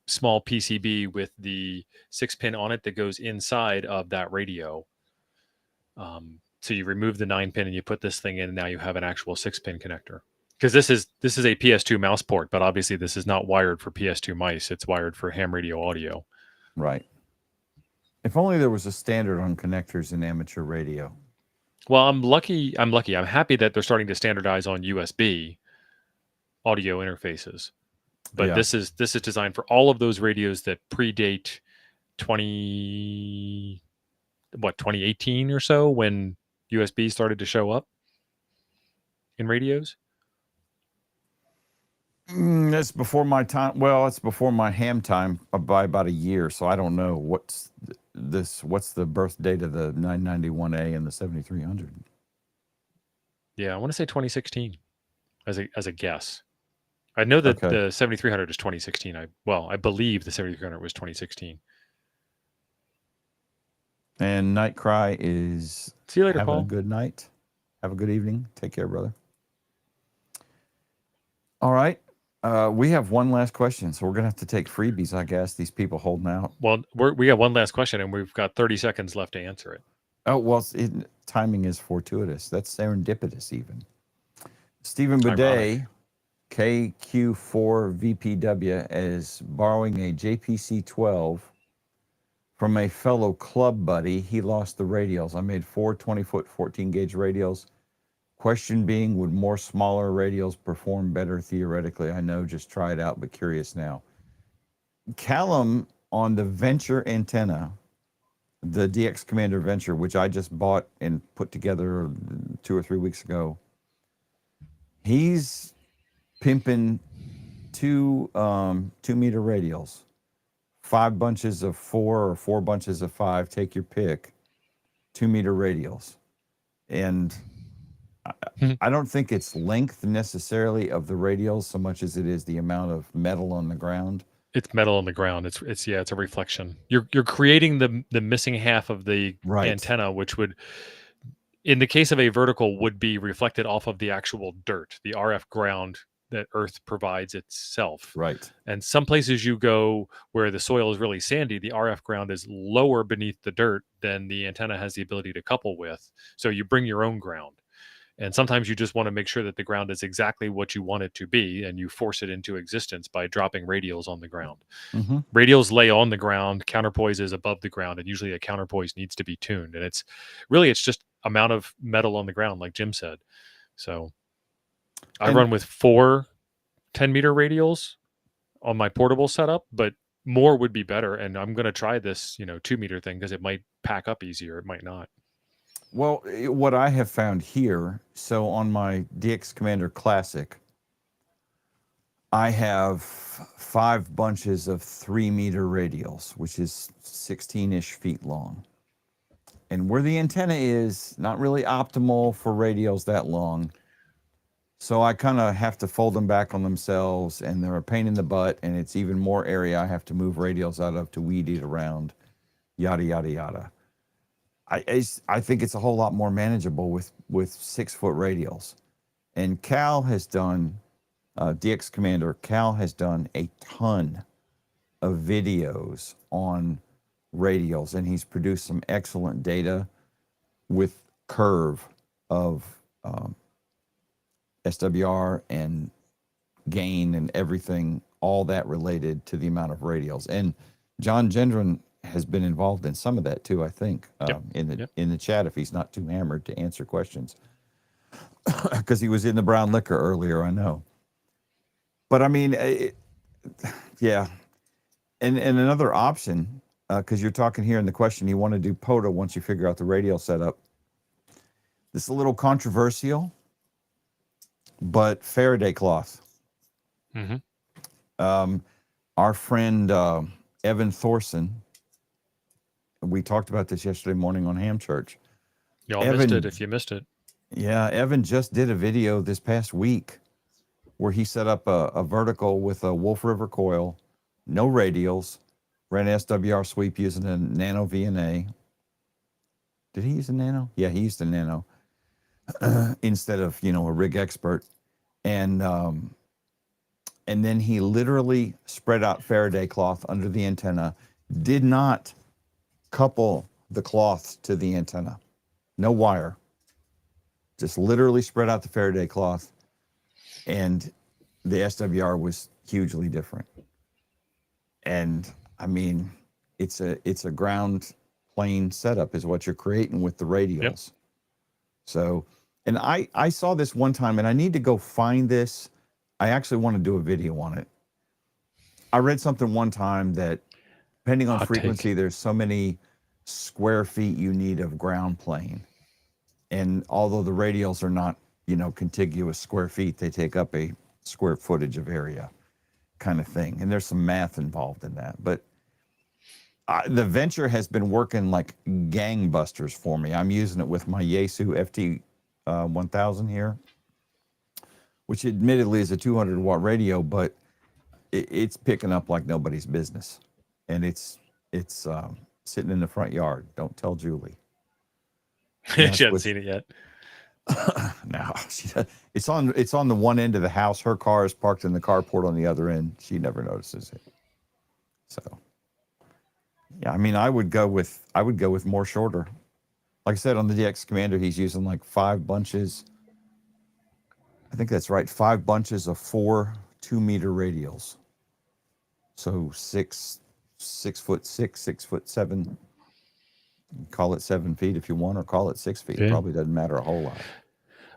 small PCB with the 6-pin on it that goes inside of that radio. So you remove the 9-pin and you put this thing in, and now you have an actual 6-pin connector. Because this is a PS2 mouse port, but obviously this is not wired for PS2 mice. It's wired for ham radio audio. Right. If only there was a standard on connectors in amateur radio. Well, I'm lucky. I'm happy that they're starting to standardize on USB audio interfaces. But this is designed for all of those radios that predate 2018 or so, when USB started to show up in radios. That's before my time. Well, it's before my ham time by about a year. So I don't know what's the birth date of the 991A and the 7300. Yeah, I want to say 2016 as a guess. I know that the 7300 is 2016. I believe the 7300 was 2016. And Night Cry is see you later, have Paul. A good night. Have a good evening. Take care, brother. All right. We have one last question, so we're going to have to take freebies, I guess. These people holding out. Well, we got one last question, and we've got 30 seconds left to answer it. Oh, well, timing is fortuitous. That's serendipitous, even. Stephen Bidet KQ4VPW as borrowing a JPC-12 from a fellow club buddy. He lost the radials. I made 4 20-foot 14-gauge radials. Question being, would more smaller radials perform better theoretically? I know, just try it out, but curious now. Callum, on the Venture antenna, the DX Commander Venture, which I just bought and put together 2 or 3 weeks ago, he's pimping 2 2-meter radials, 5 bunches of 4 or 4 bunches of 5, take your pick, 2-meter radials. And I don't think it's length necessarily of the radials so much as it is the amount of metal on the ground. It's metal on the ground. It's a reflection. You're creating the missing half of the antenna, which would, in the case of a vertical, would be reflected off of the actual dirt, the RF ground that Earth provides itself. Right. And some places you go where the soil is really sandy, the RF ground is lower beneath the dirt than the antenna has the ability to couple with. So you bring your own ground. And sometimes you just want to make sure that the ground is exactly what you want it to be, and you force it into existence by dropping radials on the ground. Mm-hmm. Radials lay on the ground, counterpoise is above the ground, and usually a counterpoise needs to be tuned. And it's just amount of metal on the ground, like Jim said. So I run with 4 10-meter radials on my portable setup, but more would be better. And I'm going to try this, 2-meter thing because it might pack up easier. It might not. Well, what I have found here, so on my DX Commander Classic, I have 5 bunches of 3-meter radials, which is 16-ish feet long. And where the antenna is, not really optimal for radials that long. So I kind of have to fold them back on themselves, and they're a pain in the butt, and it's even more area I have to move radials out of to weed eat around, yada, yada, yada. I think it's a whole lot more manageable with 6-foot radials. And Cal has done, DX Commander, Cal has done a ton of videos on radials, and he's produced some excellent data with curve of SWR and gain and everything, all that related to the amount of radials. And John Gendron has been involved in some of that too, I think, in the chat, if he's not too hammered to answer questions, because he was in the brown liquor earlier, I know. But I mean, yeah. And another option, because you're talking here in the question, you want to do POTA once you figure out the radial setup. This is a little controversial, but Faraday cloth. Mm-hmm. Our friend Evan Thorson, we talked about this yesterday morning on Ham Church. Y'all missed it if you missed it. Yeah, Evan just did a video this past week where he set up a vertical with a Wolf River coil, no radials, ran SWR sweep using a Nano VNA. Did he use a Nano? Yeah, he used a Nano instead of, a Rig Expert. And then he literally spread out Faraday cloth under the antenna, did not couple the cloth to the antenna. No wire. Just literally spread out the Faraday cloth, and the SWR was hugely different. And I mean, it's a ground plane setup is what you're creating with the radials. Yep. So, and I saw this one time, and I need to go find this. I actually want to do a video on it. I read something one time that depending on frequency, there's so many square feet you need of ground plane. And although the radials are not, contiguous square feet, they take up a square footage of area kind of thing. And there's some math involved in that. But the Venture has been working like gangbusters for me. I'm using it with my Yaesu FT 1000 here, which admittedly is a 200-watt radio, but it's picking up like nobody's business. And it's sitting in the front yard. Don't tell Julie. She hasn't seen it yet. No, it's on the one end of the house. Her car is parked in the carport on the other end. She never notices it. So, yeah, I mean, I would go with more shorter. Like I said, on the DX Commander, he's using like 5 bunches I think that's right. 5 bunches of 4 2-meter radials. So 6'6", 6'7". Call it 7 feet if you want, or call it 6 feet. Yeah. It probably doesn't matter a whole lot.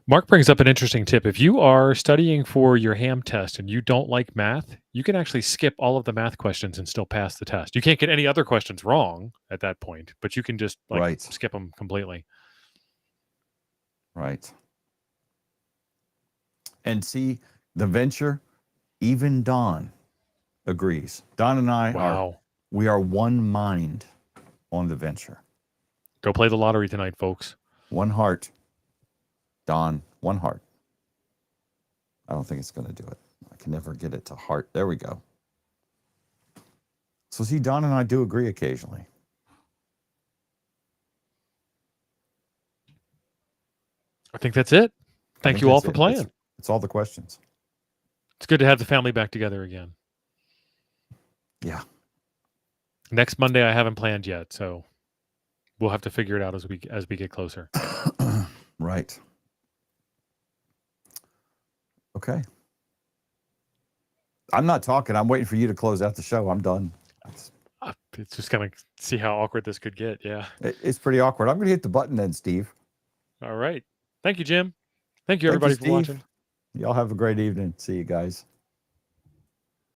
Mark brings up an interesting tip. If you are studying for your ham test and you don't like math, you can actually skip all of the math questions and still pass the test. You can't get any other questions wrong at that point, but you can just skip them completely. Right. And see, the venture, even Don agrees. Don and I we are one mind on the venture. Go play the lottery tonight, folks. One heart. Don, one heart. I don't think it's going to do it. I can never get it to heart. There we go. So see, Don and I do agree occasionally. I think that's it. Thank you all for playing. It's all the questions. It's good to have the family back together again. Yeah. Next Monday I haven't planned yet, so we'll have to figure it out as we get closer. Right. Okay. I'm not talking. I'm waiting for you to close out the show. I'm done. It's just going to see how awkward this could get. Yeah. It's pretty awkward. I'm going to hit the button then, Steve. All right. Thank you, Jim. Thank you, everybody, for watching. Y'all have a great evening. See you guys.